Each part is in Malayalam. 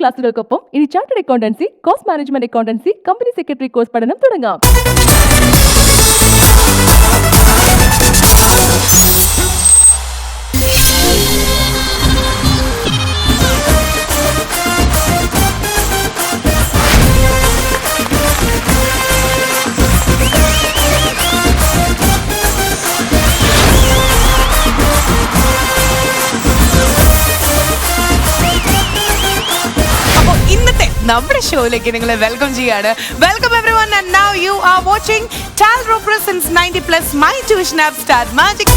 ക്ലാസുകൾക്കൊപ്പം ഇനി chartered accountancy, cost management accountancy, company secretary course പഠനം തുടങ്ങാം. നമ്മുടെ ഷോയിലേക്ക് നിങ്ങളെ വെൽക്കം ചെയ്യാണ്. Welcome everyone and now you are watching Talrop presents 90+ My Tuition App Star Magic.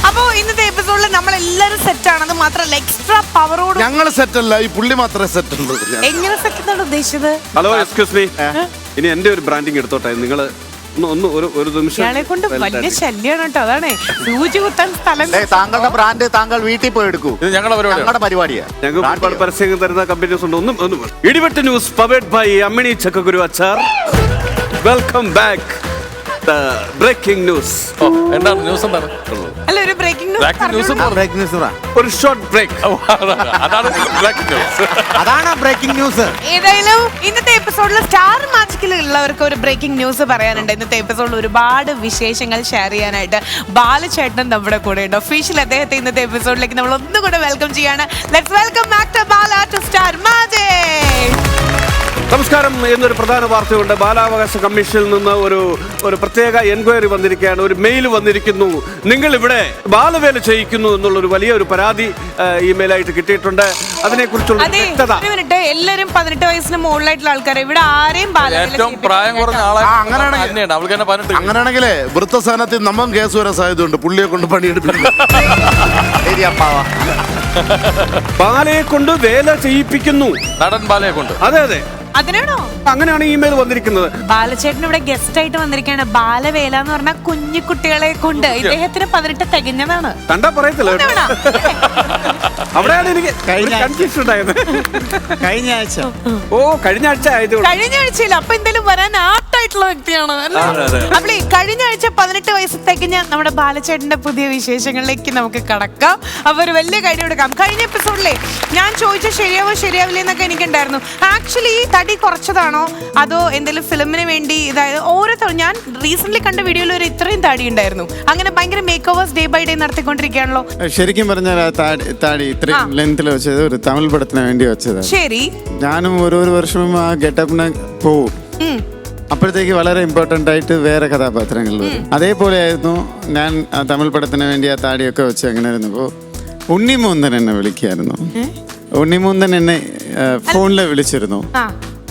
അപ്പോ ഇന്നത്തെ എപ്പിസോഡിൽ നമ്മൾ എല്ലാവരും സെറ്റ് ആണെന്ന് മാത്രമല്ല എക്സ്ട്രാ പവറോട് ഞങ്ങൾ സെറ്റ് അല്ല, ഈ പുള്ളി മാത്രമേ സെറ്റ് ഉള്ളൂ. എങ്ങനെ സെറ്റ് എന്നാണ് ഉദ്ദേശിച്ചത്? ഹലോ എക്സ്ക്യൂസ് മീ, ഇനി എന്റെ ഒരു ബ്രാൻഡിങ് എടുത്തോട്ടെ. നിങ്ങൾ ഒരു നിമിഷം. ഇയാളെ കൊണ്ട് വലിയ ശല്യാണ് കേട്ടോ. അതാണ് സൂചി കുത്താൻ സ്ഥലം. താങ്കളുടെ ബ്രാൻഡ് താങ്കൾ വീട്ടിൽ പോയി എടുക്കൂ. ഇത് ഞങ്ങളുടെ പരിപാടിയാണ്. ഞങ്ങൾക്ക് പരസ്യം തരുന്ന കമ്പനീസ് ഉണ്ട്. ഒന്നും ഇടിവെട്ട് news powered by Ammini Chakkaguru അച്ചാർ. Welcome back. Breaking news. എന്താണ് ന്യൂസ്? എന്താണ്? അല്ല, ഒരു ബ്രേക്കിംഗ് ന്യൂസ്. ഒരു ഷോർട്ട് ബ്രേക്ക്. അതാണ് ബ്രേക്കിംഗ് ന്യൂസ്. ഏതായാലും ഇന്നത്തെ എപ്പിസോഡിൽ സ്റ്റാർ മാജിക്കിൽ ഉള്ളവർക്ക് ഒരു ബ്രേക്കിംഗ് ന്യൂസ് പറയാനുണ്ട്. ഇന്നത്തെ എപ്പിസോഡിൽ ഒരുപാട് വിശേഷങ്ങൾ ഷെയർ ചെയ്യാനായിട്ട് ബാലചേട്ടൻ നമ്മുടെ കൂടെ ഉണ്ട്. ഒഫീഷ്യൽ അദ്ദേഹത്തെ ഇന്നത്തെ എപ്പിസോഡിലേക്ക് നമ്മൾ ഒന്നുകൂടെ വെൽക്കം ചെയ്യാണ്. Let's welcome actor Bala to star magic. നമസ്കാരം. എന്നൊരു പ്രധാന വാർത്തയുണ്ട്. ബാലാവകാശ കമ്മീഷനിൽ നിന്ന് ഒരു പ്രത്യേക എൻക്വയറി വന്നിരിക്കുകയാണ്. ഒരു മെയിൽ വന്നിരിക്കുന്നു. നിങ്ങൾ ഇവിടെ ബാലവേല ചെയ്യിക്കുന്നു എന്നുള്ളൊരു വലിയൊരു പരാതി ഇമെയിലായിട്ട് കിട്ടിയിട്ടുണ്ട്. അതിനെക്കുറിച്ചുള്ള വ്യക്തത. എല്ലാവരും 18 വയസ്സിന് മുകളിലായിട്ടുള്ള ആൾക്കാർ ഇവിടെ ആരെയും ഏറ്റവും പ്രായം കുറഞ്ഞ ആളെ അങ്ങനെയാണെങ്കിൽ വൃത്തസ്ഥാനത്തിൽ നമ്മൾ കേസ് വരാൻ സാധ്യതയുണ്ട്. പുള്ളിയെ കൊണ്ട് പണിയെടുപ്പിക്കും. ബാലയെ കൊണ്ട് വേല ചെയ്യിപ്പിക്കുന്നു. നടൻ ബാലയെ കൊണ്ട്. അതെ അതെ, അതിനാണോ അങ്ങനെയാണ് ഇമെയിൽ വന്നിരിക്കുന്നത്. ബാലചേട്ടൻ ഇവിടെ ഗസ്റ്റ് ആയിട്ട് വന്നിരിക്കുകയാണ്. ബാലവേല എന്ന് പറഞ്ഞാൽ കുഞ്ഞു കുട്ടികളെ കൊണ്ട്. ഇദ്ദേഹത്തിന് 18 തികഞ്ഞതാണ്. കണ്ടാ പറയത്തില്ല. അവിടെയാണ് എനിക്ക് കൺഫ്യൂഷൻ ഉണ്ടായത്. കഴിഞ്ഞ ആഴ്ച കഴിഞ്ഞ ആഴ്ച ആയതുകൊണ്ട്. കഴിഞ്ഞ ആഴ്ചയില്ല, അപ്പൊ എന്തായാലും വരാൻ ആർട്ടായിട്ടുള്ള വ്യക്തിയാണ്. അപ്പൊ കഴിഞ്ഞ ആഴ്ച 18 വയസ്സ് തികഞ്ഞ നമ്മുടെ ബാലചേട്ടന്റെ പുതിയ വിശേഷങ്ങളിലേക്ക് നമുക്ക് കടക്കാം. അപ്പൊ ഒരു വലിയ കാര്യം എടുക്കാം. കഴിഞ്ഞ എപ്പിസോഡിലെ ഞാൻ ചോദിച്ച ശരിയാവില്ല എന്നൊക്കെ എനിക്കുണ്ടായിരുന്നു. ആക്ച്വലി തടി കുറച്ചതാണോ അതോ എന്തെങ്കിലും ഫിലിമിന് വേണ്ടി ഇതായത് ഓരോരുത്തർ ഞാൻ റീസെന്റ് കണ്ട വീഡിയോയിൽ ഒരു ഇത്രയും താടി ഉണ്ടായിരുന്നു. അങ്ങനെ ഭയങ്കര makeovers day by day നടത്തിക്കൊണ്ടിരിക്കുകയാണല്ലോ. ശരിക്കും പറഞ്ഞാൽ താടി ഇത്രയും ലെങ്ത്തിൽ വെച്ചത് ഒരു തമിഴ് പടത്തിന് വേണ്ടി വെച്ചത്. ശരി, ഞാനും ഒരു വർഷവും ആ ഗെറ്റപ്പിന് പോവും. അപ്പോഴത്തേക്ക് വളരെ ഇമ്പോർട്ടൻ്റ് ആയിട്ട് വേറെ കഥാപാത്രങ്ങൾ വരും. അതേപോലെ ആയിരുന്നു ഞാൻ തമിഴ് പടത്തിന് വേണ്ടി ആ താടിയൊക്കെ വെച്ച് അങ്ങനെ ഇരുന്നപ്പോൾ ഉണ്ണിമൂന്തൻ എന്നെ വിളിക്കായിരുന്നു. ഉണ്ണിമൂന്തൻ എന്നെ ഫോണിൽ വിളിച്ചിരുന്നു.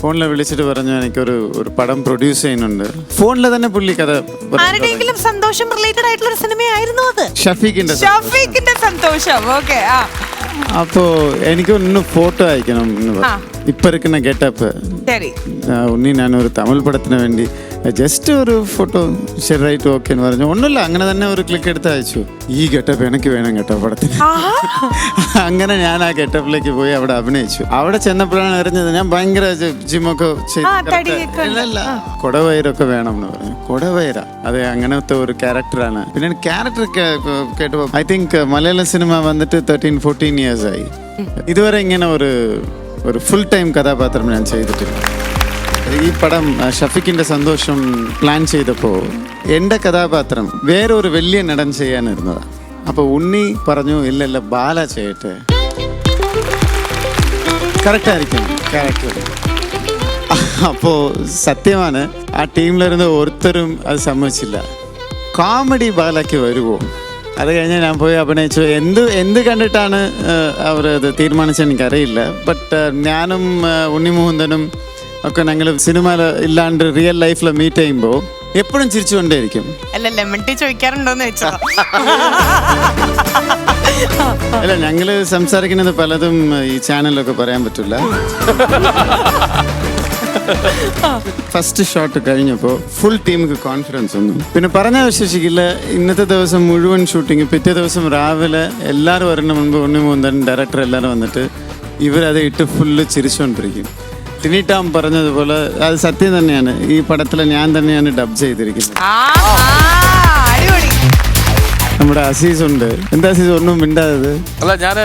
ഫോണിൽ വിളിച്ചിട്ട് പറഞ്ഞു എനിക്കൊരു പടം പ്രൊഡ്യൂസ് ചെയ്യുന്നുണ്ട്. ഫോണിൽ തന്നെ പുള്ളി കഥ ആരുടെയെങ്കിലും സന്തോഷം റിലേറ്റഡ് ആയിട്ടുള്ള ഒരു സിനിമയായിരുന്നു അത്. ഷഫീഖിന്റെ സന്തോഷം. ഓക്കെ. അപ്പോ എനിക്ക് ഒന്ന് ഫോട്ടോ അയക്കണം എന്ന് പറഞ്ഞു. ഇപ്പൊ ഇരിക്കുന്ന ഗെറ്റപ്പ് ഉണ്ണി ഞാനൊരു തമിഴ് പടത്തിന് വേണ്ടി ജസ്റ്റ് ഒരു ഫോട്ടോ ശരിയായിട്ട് ഓക്കെ എന്ന് പറഞ്ഞു. ഒന്നുമില്ല, അങ്ങനെ തന്നെ ഒരു ക്ലിക്ക് എടുത്ത് അയച്ചു. ഈ ഗെറ്റപ്പ് എനിക്ക് വേണം കേട്ടോ പടത്തിന്. അങ്ങനെ ഞാൻ ആ ഗെറ്റപ്പിലേക്ക് പോയി അവിടെ അഭിനയിച്ചു. അവിടെ ചെന്നപ്പോഴാണ് അറിഞ്ഞത് ഞാൻ ഭയങ്കര ജിമ്മൊക്കെ ചെയ്തില്ല, കൊടവയറൊക്കെ വേണം എന്ന് പറഞ്ഞു. കൊടവയറ അതെ, അങ്ങനത്തെ ഒരു ക്യാരക്ടറാണ്. പിന്നെ ക്യാരക്ടർ കേട്ടപ്പോൾ ഐ തിങ്ക് മലയാളം സിനിമ വന്നിട്ട് 13-14 ഇയേഴ്സ് ആയി. ഇതുവരെ ഇങ്ങനെ ഒരു ഫുൾ ടൈം കഥാപാത്രം ഞാൻ ചെയ്തിട്ടില്ല. ഈ പടം ഷഫീഖിന്റെ സന്തോഷം പ്ലാൻ ചെയ്തപ്പോൾ എൻ്റെ കഥാപാത്രം വേറൊരു വലിയ നടൻ ചെയ്യാനിരുന്നതാണ്. അപ്പോൾ ഉണ്ണി പറഞ്ഞു ഇല്ല ബാല ചെയ്യട്ടെ, കറക്റ്റായിരിക്കും ക്യാരക്ടർ. അപ്പോൾ സത്യമാണ് ആ ടീമിലിരുന്ന് ഒരുത്തരും അത് സമ്മതിച്ചില്ല. കോമഡി ബാലയ്ക്ക് വരുമോ? അത് കഴിഞ്ഞ് ഞാൻ പോയി അഭിനയിച്ചു. എന്ത് കണ്ടിട്ടാണ് അവർ അത് തീരുമാനിച്ചത് എനിക്കറിയില്ല. ബട്ട് ഞാനും ഉണ്ണിമുകുന്ദനും ഒക്കെ ഞങ്ങൾ സിനിമ ഇല്ലാണ്ട് റിയൽ ലൈഫിൽ മീറ്റ് ചെയ്യുമ്പോൾ എപ്പോഴും ചിരിച്ചുകൊണ്ടേയിരിക്കും. അല്ല, ഞങ്ങൾ സംസാരിക്കുന്നത് പലതും ഈ ചാനലൊക്കെ പറയാൻ പറ്റില്ല. ഫസ്റ്റ് ഷോട്ട് കഴിഞ്ഞപ്പോൾ ഫുൾ ടീമിക്ക് കോൺഫിഡൻസ് ഒന്നും പിന്നെ പറഞ്ഞാൽ വിശ്വസിക്കില്ല. ഇന്നത്തെ ദിവസം മുഴുവൻ ഷൂട്ടിങ്, പിറ്റേ ദിവസം രാവിലെ എല്ലാവരും വരുന്ന മുൻപ് ഉണ്ണിമുകുന്ദൻ ഡയറക്ടർ എല്ലാവരും വന്നിട്ട് ഇവരത് ഇട്ട് ഫുള്ള് ചിരിച്ചുകൊണ്ടിരിക്കും. ടിനിട്ടാം പറഞ്ഞതുപോലെ അത് സത്യം തന്നെയാണ്. ഈ പടത്തിൽ ഞാൻ തന്നെയാണ് ഡബ് ചെയ്തിരിക്കുന്നത്. നമ്മുടെ അസീസ് ഉണ്ട്. എന്താ അസീസ് ഒന്നും മിണ്ടാതത്? അല്ല ഞാന്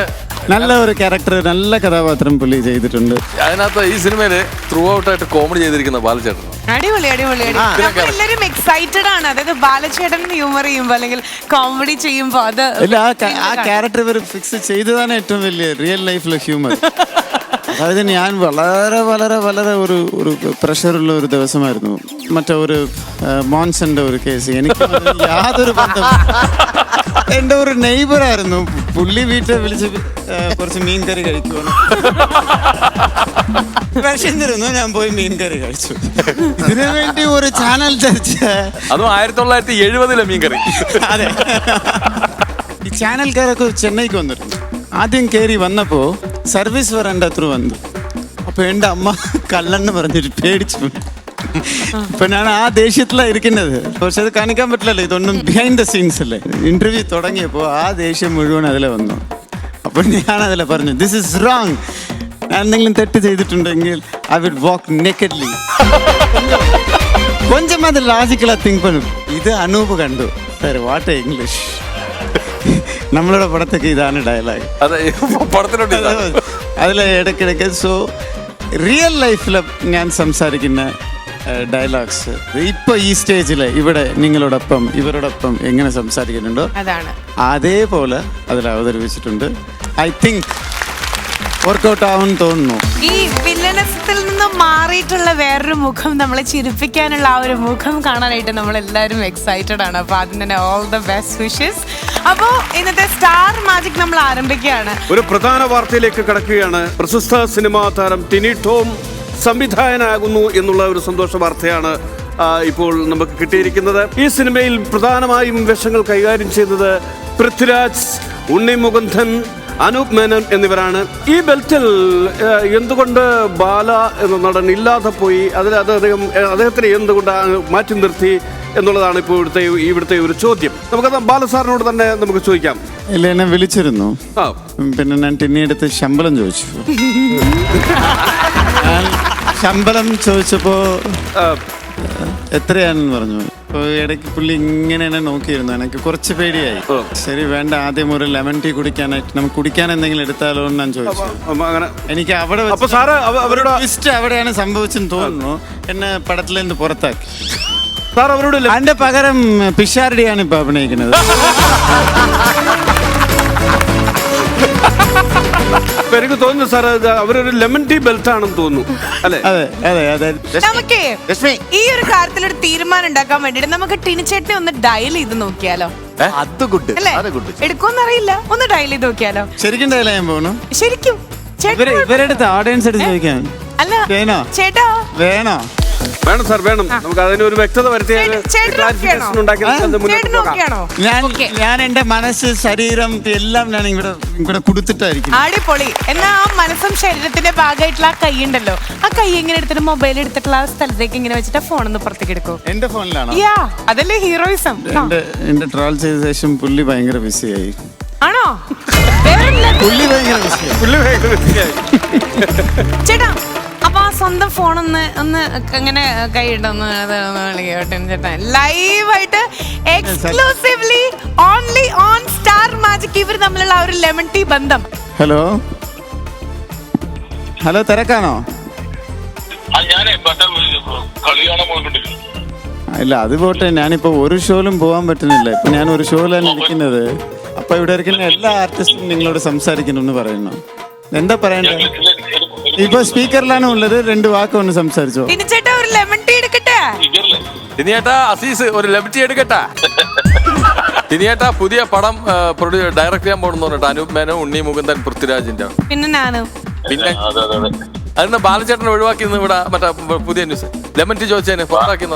നല്ല ഒരു ക്യാരക്ടർ, നല്ല കഥാപാത്രം പുള്ളി ചെയ്തിട്ടുണ്ട്. അതിനകത്ത് ഈ സിനിമയില് ത്രൂ ഔട്ട് ആയിട്ട് കോമഡി ചെയ്തിരിക്കുന്ന ബാലചേട്ടൻ. അടിപൊളി അടിപൊളി എല്ലാവരും എക്സൈറ്റഡ് ആണ്. അതായത് ബാലചേട്ടൻ ഹ്യൂമർ ചെയ്യുമ്പോ അല്ലെങ്കിൽ കോമഡി ചെയ്യുമ്പോ അത് ഇല്ല, ആ ക്യാരക്ടർ ഇവർ ഫിക്സ് ചെയ്തതാണ് ഏറ്റവും വലിയ റിയൽ ലൈഫിലെ ഹ്യൂമർ. അതായത് ഞാൻ വളരെ വളരെ വളരെ ഒരു പ്രഷറുള്ള ഒരു ദിവസമായിരുന്നു. മറ്റേ ഒരു മോൻസന്റെ ഒരു കേസ്. എനിക്ക് യാതൊരു ബന്ധം. എൻ്റെ ഒരു നെയ്ബറായിരുന്നു പുള്ളി. വീട്ടിൽ വിളിച്ച് കുറച്ച് മീൻ കറി കഴിക്കുവാണ്. വിശന്നിരുന്നു, ഞാൻ പോയി മീൻ കറി കഴിച്ചു. ഇതിനു വേണ്ടി ഒരു ചാനൽ ചർച്ച. അതും 1970 മീൻ കറി. അതെ, ഈ ചാനൽക്കാരൊക്കെ ചെന്നൈക്ക് വന്നിരുന്നു. ആദ്യം കയറി വന്നപ്പോൾ സർവീസ് വരണ്ട അത്ര വന്നു. അപ്പോൾ എൻ്റെ അമ്മ കള്ളെന്ന് പറഞ്ഞിട്ട് പേടിച്ചു. ഇപ്പൊ ഞാൻ ആ ദേഷ്യത്തിലാണ് ഇരിക്കുന്നത്. പക്ഷെ അത് കാണിക്കാൻ പറ്റില്ലല്ലോ, ഇതൊന്നും ബിഹൈൻഡ് ദ സീൻസ് അല്ലേ. ഇന്റർവ്യൂ തുടങ്ങിയപ്പോൾ ആ ദേഷ്യം മുഴുവൻ അതിലെ വന്നു. അപ്പോൾ ഞാൻ അതിലെ പറഞ്ഞു, ദിസ് ഇസ് റോങ്. ഞാൻ എന്തെങ്കിലും തെറ്റ് ചെയ്തിട്ടുണ്ടെങ്കിൽ ഐ വിൽ വാക്ക് നേക്കഡ്ലി. கொஞ்சம் அது லாஜிக்கலா திங்க் பண்ணும். இது அனூப் கண்டு சார் வாட் இங்கிலீஷ். നമ്മളോட പടത്തൊക്കെ ഇതാണ് ഡയലോഗ്. അതിൽ ഇടയ്ക്കിടയ്ക്ക് സോ റിയൽ ലൈഫിൽ ഞാൻ സംസാരിക്കുന്ന ഡയലോഗ്സ് ഇപ്പൊ ഈ സ്റ്റേജിൽ ഇവിടെ നിങ്ങളോടൊപ്പം ഇവരോടൊപ്പം എങ്ങനെ സംസാരിക്കുന്നുണ്ടോ അതേപോലെ അതിൽ അവതരിപ്പിച്ചിട്ടുണ്ട്. ഐ തിങ്ക് വർക്ക്ഔട്ട് ആവുമെന്ന് തോന്നുന്നു. ഈ വില്ലനസത്തിൽ നിന്ന് മാറിയിട്ടുള്ള വേറൊരു മുഖം നമ്മളെ ചിരിപ്പിക്കാനുള്ള ആ ഒരു മുഖം കാണാനായിട്ട് നമ്മൾ എല്ലാവരും എക്സൈറ്റഡ് ആണ്. അപ്പൊ അതിന് തന്നെ ഓൾ ദ ബെസ്റ്റ് വിഷസ്. അപ്പോ ഇന്നത്തെ സ്റ്റാർ മാജിക് നമ്മൾ ആരംഭിക്കുകയാണ്. ഒരു പ്രധാന വാർത്തയിലേക്ക് കടക്കുകയാണ്. പ്രശസ്ത സിനിമാ താരം ടിനി ടോം സംവിധായകനാകുന്നു എന്നുള്ള ഒരു സന്തോഷ വാർത്തയാണ് ഇപ്പോൾ നമുക്ക് കിട്ടിയിരിക്കുന്നത്. ഈ സിനിമയിൽ പ്രധാനമായും വേഷങ്ങൾ കൈകാര്യം ചെയ്തത് പൃഥ്വിരാജ്, ഉണ്ണി മുകുന്ദൻ, അനൂപ് മേനോൻ എന്നിവരാണ്. ഈ ബെൽറ്റിൽ എന്തുകൊണ്ട് ബാല എന്ന നടൻ ഇല്ലാതെ പോയി, അദ്ദേഹത്തിന് എന്തുകൊണ്ട് മാറ്റി നിർത്തി എന്നുള്ളതാണ് ഇപ്പോൾ ഇവിടുത്തെ ഒരു ചോദ്യം. നമുക്കത് ബാലസാറിനോട് തന്നെ നമുക്ക് ചോദിക്കാം. ഇല്ല, എന്നെ വിളിച്ചിരുന്നു. പിന്നെ ഞാൻ ടിന്നിയെടുത്ത് ശമ്പളം ചോദിച്ചു. ഞാൻ ശമ്പളം ചോദിച്ചപ്പോ എത്രയാണെന്ന് പറഞ്ഞു. അപ്പോൾ ഇടയ്ക്ക് പുള്ളി ഇങ്ങനെ എന്നെ നോക്കിയിരുന്നു. എനിക്ക് കുറച്ച് പേടിയായി. ശരി വേണ്ട, ആദ്യം ഒരു ലെമൺ ടീ കുടിക്കാനായിട്ട് നമുക്ക് കുടിക്കാൻ എന്തെങ്കിലും എടുത്താലോ എന്ന് ഞാൻ ചോദിച്ചു. എനിക്ക് അവിടെ അവിടെയാണ് സംഭവിച്ചെന്ന് തോന്നുന്നു. എന്നെ പടത്തിൽ നിന്ന് പുറത്താക്കി. അതിന്റെ പകരം പിഷാരടിയാണ് ഇപ്പൊ അഭിനയിക്കുന്നത്. എനിക്ക് തോന്നുന്നു സാർ അവരൊരു ലെമൺ ടീ ബെൽറ്റ് ആണെന്ന് തോന്നുന്നു അല്ലെ? അതെ അതെ അതെ. നമുക്ക് ഈ ഒരു കാര്യത്തിൽ ഒരു തീരുമാനം ഉണ്ടാക്കാൻ വേണ്ടിട്ട് നമുക്ക് ടിനിച്ചേട്ടനെ ഒന്ന് ഡയൽ ചെയ്ത് നോക്കിയാലോ? അത് ഗുഡ് അല്ലേ? എടുക്കുമെന്നറിയില്ല, ഒന്ന് ഡയൽ ചെയ്ത് നോക്കിയാലോ? ശരിക്കും ഡയൽ ചെയ്യാൻ പോകണം. ശരിക്കും ഇവരെടുത്ത് ഓഡിയൻസ് എടുത്ത് ചോദിക്കാൻ. അല്ല വേണോ ചേട്ടാ? വേണോ? വേണം സാർ, വേണം. നമുക്ക് അതിനൊരു വ്യക്തത ഞാൻ എന്റെ മനസ്സ് ശരീരം എല്ലാം ഞാൻ ഇവിടെ കൊടുത്തിട്ടായിരിക്കും. അടിപൊളി. എന്നാ ആ മനസ്സും ശരീരത്തിന്റെ ഭാഗമായിട്ടുള്ള ആ കൈ ഉണ്ടല്ലോ, ആ കൈ ഇങ്ങനെ എടുത്തിട്ട് മൊബൈൽ എടുത്തിട്ടുള്ള ആ സ്ഥലത്തേക്ക് ഇങ്ങനെ വെച്ചിട്ട് ഫോൺ ഒന്ന് പുറത്തേക്ക് എടുക്കും. എന്റെ ഫോണിലാണോ? അതല്ലേ ഹീറോയിസം. എന്റെ ട്രാവൽ ചെയ്ത ശേഷം പുള്ളി ഭയങ്കര ബിസിയായി. ആണോ? പുള്ളി ഭയങ്കര ബിസിയായി. ചേട്ടാ, അപ്പൊ ആ സ്വന്തം ഫോണൊന്ന് അങ്ങനെ കൈയിട്ടൊന്ന് ചേട്ടാ, ലൈവായിട്ട് exclusively only on Star Magic ഇവർ തമ്മിലുള്ള ആ ഒരു ലെമൺ ടീ ബന്ധം. ഹലോ ഹലോ, തിരക്കാണോ? ഇല്ല, അത് പോട്ടെ. ഞാനിപ്പോ ഒരു ഷോയിലും പോകാൻ പറ്റുന്നില്ല. ഇപ്പൊ ഞാൻ ഒരു ഷോയിലാണ് ഇരിക്കുന്നത്. അപ്പൊ ഇവിടെ ഇരിക്കുന്ന എല്ലാ ആർട്ടിസ്റ്റും നിങ്ങളോട് സംസാരിക്കണമെന്ന് പറയുന്നു. എന്താ പറയണ്ടേ? ഇപ്പൊ സ്പീക്കറിലാണ് ഉള്ളത്. 2 വാക്ക് ഒന്ന് സംസാരിച്ചോ. ചേട്ടാ, ഒരു ലെമൺ ടീ എടുക്കട്ടെ? ടിനിയേട്ടാ, അസീസ് ഒരു ലെമൺ ടീ എടുക്കട്ടെ? ടിനിയേട്ടാ പുതിയ പടം ഡയറക്ട് ചെയ്യാൻ പോകണമെന്ന് അനൂപ് മേനോൻ, ഉണ്ണി മുകുന്ദൻ, പൃഥ്വിരാജിന്റെ. പിന്നെ ഞാനും. പിന്നെ അതിന് ബാലചേട്ടനെ ഒഴിവാക്കി ഇവിടെ മറ്റേ പുതിയ ന്യൂസ് ലെമൺ ടീ ചോദിച്ചതിന് പുറത്താക്കി.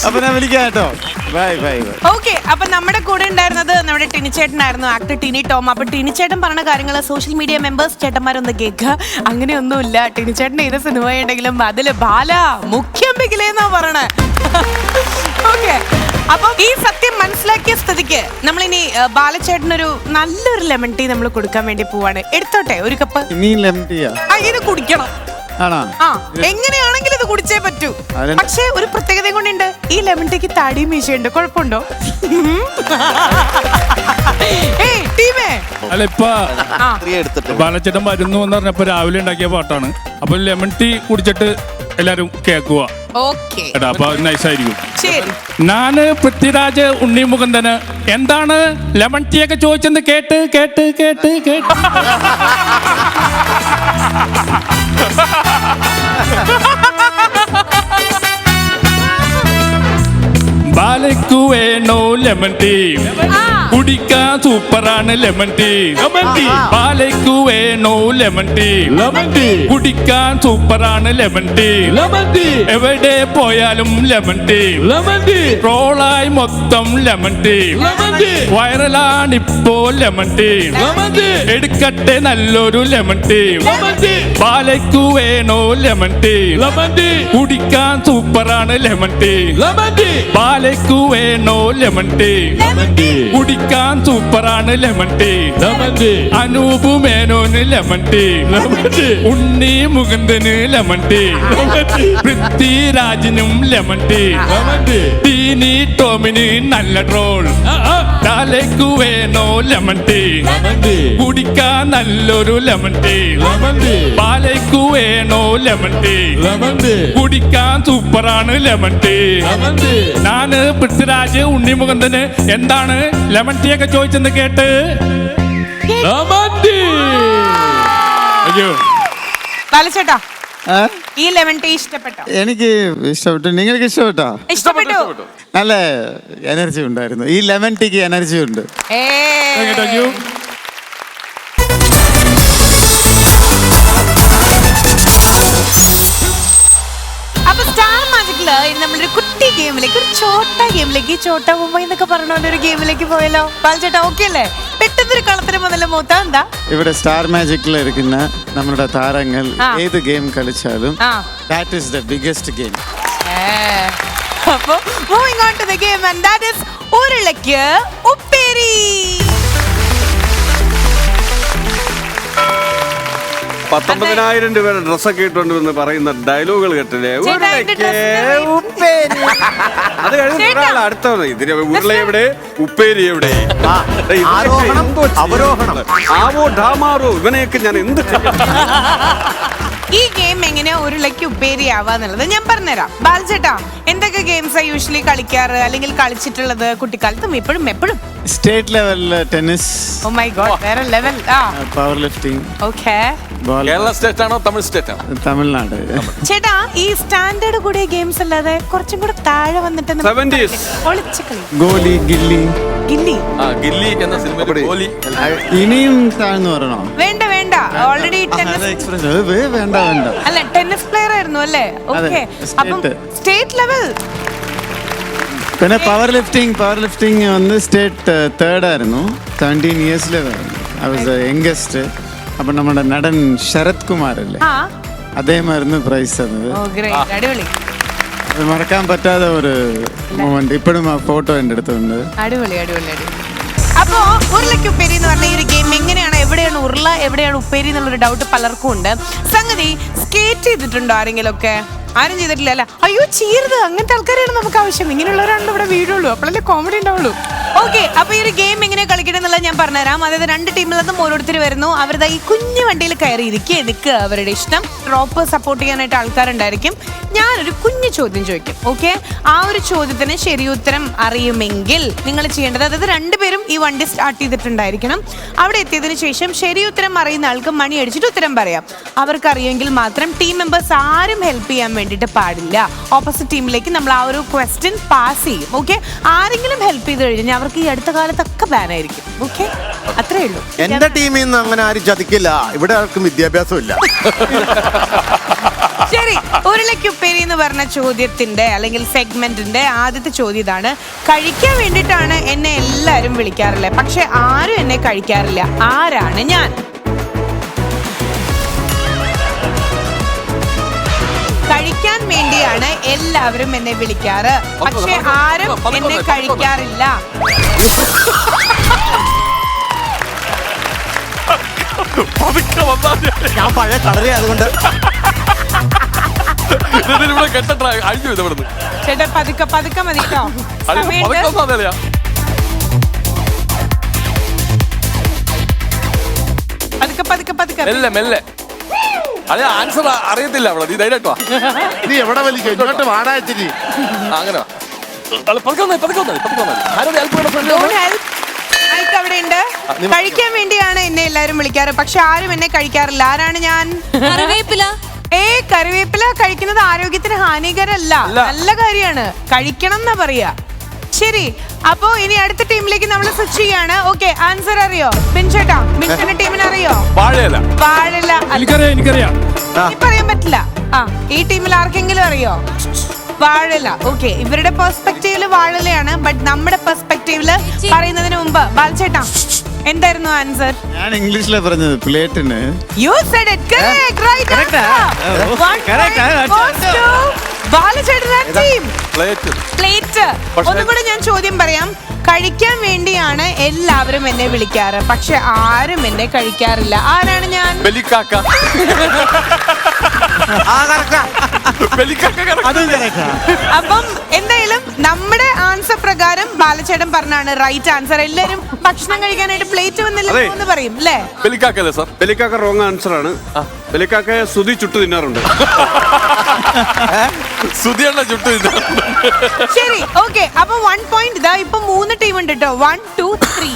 അപ്പൊ ഞാൻ വിളിക്കാം കേട്ടോ. Bye bye bye. ഓക്കെ, അപ്പൊ നമ്മുടെ കൂടെ ഉണ്ടായിരുന്നത് നമ്മുടെ ടിനിച്ചേട്ടനായിരുന്നു, ആക്ടർ ടിനി ടോം. അപ്പൊ ടിനിച്ചേട്ടൻ പറഞ്ഞ കാര്യങ്ങൾ സോഷ്യൽ മീഡിയ മെമ്പേഴ്സ് ചേട്ടന്മാരൊന്ന് കേൾക്കുക. അങ്ങനെയൊന്നുമില്ല, ടിനിച്ചേട്ടൻ ഏത് സിനിമ ഉണ്ടെങ്കിലും അതില് ബാല മുഖ്യം പിക്കിലേന്നാ പറയണേ. ഓക്കെ, അപ്പൊ ഈ സത്യം മനസ്സിലാക്കിയ സ്ഥിതിക്ക് നമ്മളിനി ബാലച്ചേട്ടനൊരു നല്ലൊരു ലെമൺ ടീ നമ്മൾ കൊടുക്കാൻ വേണ്ടി പോവാണ്. എടുത്തോട്ടെ ഒരു കപ്പ്. ലെമൺ ടീയാ? ഇത് കുടിക്കണം. ആണോ? ആ എങ്ങനെയാണെങ്കിലും ഇത് കുടിച്ചേ പറ്റൂ. അതെന്താ? പക്ഷെ ഒരു പ്രത്യേകത കൊണ്ടുണ്ട്, ഈ ലെമൺ ടീക്ക് താടിയും മീശയുണ്ട്. കുഴപ്പമുണ്ടോ? ഏയ് ടീമേ, അല്ല ഇപ്പൊ ആ എടുത്തിട്ട് ബാലച്ചേട്ടൻ വരുന്നു എന്ന് പറഞ്ഞപ്പോ രാവിലെ ഉണ്ടാക്കിയ പാട്ടാണ്. അപ്പൊ ലെമൺ ടീ കുടിച്ചിട്ട് എല്ലാരും കേക്കുക ഓക്കെ കേട്ടോ. അപ്പൊ നൈസായിരിക്കും. ശരി. ഞാന് പൃഥ്വിരാജ് ഉണ്ണി മുകുന്ദന് എന്താണ് ലെമൺ ടീ ഒക്കെ ചോദിച്ചെന്ന് കേട്ട് കേട്ട് കേട്ട് കേട്ട് ബാലയ്ക്കു വേണോ ലെമൺ ടീ? കുടിക്കാൻ സൂപ്പറാണ് ലെമൺ ടീ. ബാലയ്ക്കു വേണോ ലെമൺ ടീ? കുടിക്കാൻ സൂപ്പറാണ് ലെമൺ ടീ. എവിടെ പോയാലും ലെമൺ ടീ. ട്രോളായി മൊത്തം ലെമൺ ടീ. വൈറലാണിപ്പോ ലെമൺ ടീ. എടുക്കട്ടെ നല്ലൊരു ലെമൺ ടീ. ബാലയ്ക്കു വേണോ ലെമൺ ടീ? കുടിക്കാൻ സൂപ്പറാണ് ലെമൺ ടീ. ബാലയ്ക്കു വേണോ ലെമൺ ടീ? കുടിക്കാൻ സൂപ്പറാണ് ലെമൺ ടീ. അനൂപ് മേനോന് ലെമൺ ടീ. ഉണ്ണി മുകുന്ദന് ലെമൺ ടീ. പൃഥ്വിരാജിനും ലെമൺ ടീ. ടീനി ടോമിന് നല്ല ട്രോൾ. ബാലയ്ക്കു വേണോ ലെമൺ ടീ? കുടിക്കാൻ നല്ലൊരു ലെമൺ ടീ. ബാലയ്ക്കു വേണോ ലെമൺ ടീ? കുടിക്കാൻ സൂപ്പറാണ് ലെമൺ ടീ. ഞാന് പൃഥ്വിരാജ് ഉണ്ണി മുകുന്ദന് എന്താണ് ലെമൺ ടീ ഒക്കെ ചോദിച്ചെന്ന് കേട്ട് ലെമൺ ടീ. അയ്യോ ബാലച്ചേട്ടാ, ആ? ഈ ലെമൺ ടീ ഇഷ്ടപ്പെട്ടോ? എനിക്ക് ഇഷ്ടപ്പെട്ടു. നിങ്ങൾക്ക് ഇഷ്ടപ്പെട്ടോ? ഇഷ്ടപ്പെട്ടു. നല്ല എനർജി ഉണ്ടായിരുന്നു. ഈ ലെമൺ ടീക്ക് എനർജി ഉണ്ട്. Thank you. അപ്പൊ സ്റ്റാർ മാജിക്കില് നമ്മളൊരു കുട്ടി ഗെയിമിലേക്ക്, ഒരു ചോട്ട ഗെയിമിലേക്ക്, ഈ ചോട്ട മുംബൈ എന്നൊക്കെ പറഞ്ഞ പോലെ ഒരു ഗെയിമിലേക്ക് പോയല്ലോ. ബാലച്ചേട്ടാ ഓക്കെ അല്ലേ? പെട്ടെന്നൊരു കളത്തിന് മുതല മൂത്ത എന്താ? ഇവിടെ സ്റ്റാർ മാജിക്കിൽ ഇരിക്കുന്ന നമ്മുടെ താരങ്ങൾ ആ. ഏത് ഗെയിം കളിച്ചാലും ആ that is the biggest game. അപ്പൊ moving on to the game and that is ഉരുളയ്ക്ക് ഉപ്പേരി. 19,000 രൂപയുടെ ഡ്രസ്സൊക്കെ ഇട്ടുകൊണ്ട് എന്ന് പറയുന്ന ഡയലോഗുകൾ കേട്ടില്ലേ? ചേട്ടാ, എന്റെ ഉരുളയ്ക്ക് dress ഉപ്പേരി. അത് കഴിഞ്ഞ ഒരാൾ അടുത്തത് ഇതിന് ഉരുള എവിടെ, ഉപ്പേരി എവിടെ? ആരോഹണം അവരോഹണം. ആവോ ഡാമാറോ, ഇവനെയൊക്കെ ഞാൻ എന്ത് ചെയ്യും? ഈ ഗെയിം എങ്ങനെയാ ഉരുളയ്ക്ക് ഉപ്പേരി ആവാന്നുള്ളത് ഞാൻ പറഞ്ഞുതരാം. ബാലചേട്ടാ, എന്തൊക്കെ ഗെയിംസാ യൂഷ്വലി കളിക്കാറ് അല്ലെങ്കിൽ കളിച്ചിട്ടുള്ളത് കുട്ടിക്കാലത്തും ഇപ്പോഴും എപ്പോഴും? സ്റ്റേറ്റ് ലെവലിൽ ടെന്നീസ്, ഓ മൈ ഗോഡ്, വേറെ level. Power lifting, okay. Kerala state ആണോ തമിഴ് സ്റ്റേറ്റ് ആണോ? തമിഴ്നാട്. ചേട്ടാ, ഈ സ്റ്റാൻഡേർഡ് കൂടിയ ഗെയിംസ് അല്ലാതെ കുറച്ചും കൂടെ താഴെ വന്നിട്ട് നമുക്ക് 70s. ഒളിച്ച് കളി, ഗോലി, ഗില്ലി. ഗില്ലി. ഗില്ലി എന്ന സിനിമയിൽ ഗോലി. ഇനിയും താഴ്ന്നു പറയണോ? വേണ്ട വേണ്ട, ഓൾറെഡി ടെന്നീസ് എക്സ്പ്രസ് വേണ്ട വേണ്ട. അല്ല, ടെന്നീസ് പ്ലെയർ ആയിരുന്നു അല്ലേ? ഓക്കെ. അപ്പം സ്റ്റേറ്റ് ലെവൽ. പിന്നെ പവർ ലിഫ്റ്റിംഗ് വന്ന് സ്റ്റേറ്റ് തേർഡ് ആയിരുന്നു. 17 ഇയേഴ്സിൽ ഐ വാസ് ദ യംഗസ്റ്റ്. അപ്പൊ നമ്മുടെ നടൻ ശരത് കുമാർ അല്ലേ, ആ അദ്ദേഹമായിരുന്നു പ്രൈസ് തന്നത്. ഓ ഗ്രേറ്റ്, അടിപൊളി അത് മറക്കാൻ പറ്റാത്ത ഒരു മൊമെന്റ്. ഇപ്പോഴും ആ ഫോട്ടോ എൻ്റെ അടുത്തുണ്ട്. അടിപൊളി അടിപൊളി അടിപൊളി. അപ്പോ ഉരുളയ്ക്ക് ഉപ്പേരി എന്ന് പറഞ്ഞ ഈ ഒരു ഗെയിം എങ്ങനെയാണ്, എവിടെയാണ് ഉരുള എവിടെയാണ് ഉപ്പേരി എന്നുള്ളൊരു ഡൗട്ട് പലർക്കും ഉണ്ട്. സംഗതി സ്കേറ്റ് ചെയ്തിട്ടുണ്ടോ ആരെങ്കിലും ഒക്കെ? ആരും ചെയ്തിട്ടില്ല അല്ലേ? അയ്യോ ചെയ്യരുത്, അങ്ങനത്തെ ആൾക്കാരാണ് നമുക്ക് ആവശ്യം. ഇങ്ങനെയുള്ളവരാണ് ഇവിടെ വീടുള്ളൂ, അപ്പോഴല്ലേ കോമഡി ഉണ്ടാവുള്ളൂ. ഓക്കെ, അപ്പൊ ഈ ഒരു ഗെയിം എങ്ങനെ കളിക്കണം എന്നുള്ളത് ഞാൻ പറഞ്ഞുതരാം. അതായത് 2 ടീമിൽ നിന്നും ഓരോരുത്തർ വരുന്നു. അവരുടെ ഈ കുഞ്ഞു വണ്ടിയിൽ കയറി നിൽക്കുക അവരുടെ ഇഷ്ടം. ഡ്രോപ്പ് സപ്പോർട്ട് ചെയ്യാനായിട്ട് ആൾക്കാരുണ്ടായിരിക്കും. ഞാനൊരു കുഞ്ഞു ചോദ്യം ചോദിക്കും. ഓക്കെ, ആ ഒരു ചോദ്യത്തിന് ശരി ഉത്തരം അറിയുമെങ്കിൽ നിങ്ങൾ ചെയ്യേണ്ടത്, അതായത് 2 പേരും ഈ വണ്ടി സ്റ്റാർട്ട് ചെയ്തിട്ടുണ്ടായിരിക്കണം. അവിടെ എത്തിയതിനു ശേഷം ശരി ഉത്തരം അറിയുന്ന ആൾക്ക് മണി അടിച്ചിട്ട് ഉത്തരം പറയാം. അവർക്ക് അറിയുമെങ്കിൽ മാത്രം ടീം മെമ്പേഴ്സ് ആരും ഹെൽപ്പ് ചെയ്യാൻ വേണ്ടിയിട്ട് പാടില്ല. ഓപ്പോസിറ്റ് ടീമിലേക്ക് നമ്മൾ ആ ഒരു ക്വസ്റ്റ്യൻ പാസ് ചെയ്യും. ഓക്കെ, ആരെങ്കിലും ഹെൽപ്പ് ചെയ്ത് കഴിഞ്ഞാൽ അവർക്ക് ഈ അടുത്ത കാലത്തൊക്കെ ബാൻ ആയിരിക്കും. ഓക്കെ, അത്രേ ഉള്ളൂ. എന്റെ ടീമിൽ നിന്ന് അങ്ങനെ ആരും ചതിക്കില്ല. ഇവിടെ ആർക്കും വിദ്യാഭ്യാസം ഇല്ല. ശരി, ഉരുളയ്ക്ക് ഉപ്പേരി എന്ന് പറഞ്ഞ ചോദ്യത്തിന്റെ അല്ലെങ്കിൽ സെഗ്മെന്റിന്റെ ആദ്യത്തെ ചോദ്യം ഇതാണ്. കഴിക്കാൻ വേണ്ടിയിട്ടാണ് എന്നെ എല്ലാരും വിളിക്കാറില്ല, പക്ഷെ ആരും എന്നെ കഴിക്കാറില്ല. ആരാണ് ഞാൻ? കഴിക്കാൻ വേണ്ടിയാണ് എല്ലാവരും എന്നെ വിളിക്കാറ്, പക്ഷെ ആരും എന്നെ കഴിക്കാറില്ല. ഞാൻ പഴയ കളറി അതുകൊണ്ട് ഇതിലിവിടെ കെട്ടട്ടെ അഴിഞ്ഞു ഇത് ഇവിടുന്ന് ചേട്ടാ പതുക്കെ പതുക്കെ മതി കേട്ടോ. സമയമുണ്ട്. പതുക്കെ ഒന്നതല്ലയാ പതുക്കെ പതുക്കെ പതുക്കെ. മെല്ലെ മെല്ലെ അതെ ആൻസർ അറിയത്തില്ല അവിടെ നീ ധൈര്യട്ടോ നീ എവിടെ വലിക്കും ഇങ്ങോട്ട് വാടാച്ചിരി അങ്ങനെ വാ. പതുക്കെ വന്നേ, പതുക്കെ വന്നേ, പതുക്കെ വന്നേ. ആരോട് help ചെയ്യണം friend? Don't help. മൈക്ക് അവിടെ ഉണ്ട്. കഴിക്കാൻ വേണ്ടിയാണ് എന്നെ എല്ലാരും വിളിക്കാറ്, പക്ഷെ ആരും എന്നെ കഴിക്കാറില്ല. ആരാണ് ഞാൻ? കറിവേപ്പില. കറിവേപ്പില കഴിക്കുന്നത് ആരോഗ്യത്തിന് ഹാനികരമല്ല, നല്ല കാര്യമാണ്. കഴിക്കണം എന്നാ പറയാ. ശരി, അപ്പോ ഇനി അടുത്ത ടീമിലേക്ക് നമ്മൾ സ്വിച്ച് ചെയ്യാണ്. ഓക്കെ, ആൻസർ അറിയോ ബിൻചേട്ടാ? ബിൻചേട്ടന്റെ ടീമിന് അറിയോ? വാഴയില. വാഴല എനിക്കറിയാം പറയാൻ പറ്റില്ല. ഈ ടീമിൽ ആർക്കെങ്കിലും അറിയോ? വാഴല. ഓക്കെ, ഇവരുടെ പെർസ്പെക്റ്റീവില് വാഴലയാണ്, ബട്ട് നമ്മുടെ പെർസ്പെക്റ്റീവില് പറയുന്നതിന് മുമ്പ് ബാലചേട്ടാ എന്തായിരുന്നു ആൻസർ? ഞാൻ ഇംഗ്ലീഷിലെ പറഞ്ഞത് പ്ലേറ്റിന്. You said it correct, right? Correct. One Correct. point goes to ബാലചേട്ടൻ team. Plate. Plate. ഒന്നും കൂടെ ഞാൻ ചോദ്യം പറയാം. കഴിക്കാൻ വേണ്ടിയാണ് എല്ലാവരും എന്നെ വിളിക്കാറ്, പക്ഷെ ആരും എന്നെ കഴിക്കാറില്ല. ആരാണ് ഞാൻ? ബലിക്കാക്ക. ബലിക്കാക്ക correct. അപ്പം എന്തായാലും നമ്മുടെ ആൻസർ പ്രകാരം ബാലചേട്ടൻ പറഞ്ഞാണ് റൈറ്റ് ആൻസർ. എല്ലാരും ഭക്ഷണം കഴിക്കാനായിട്ട് പ്ലേറ്റ് വന്നില്ലെന്ന് എന്ന് പറയും അല്ലേ? ബലിക്കാക്കല്ലേ സാർ? ബലിക്കാക്ക റോങ് ആൻസർ ആണ്. ബലിക്കാക്കയെ സുതി ചുട്ടു തിന്നാറുണ്ട്. സുതിയുള്ള ചുട്ടു തിന്നാറുണ്ട്. ശരി, ഓക്കെ. അപ്പൊ 1 പോയിന്റ്. ഇതാ ഇപ്പൊ 3 ടീം ഉണ്ട് കേട്ടോ. 1, 2, 3.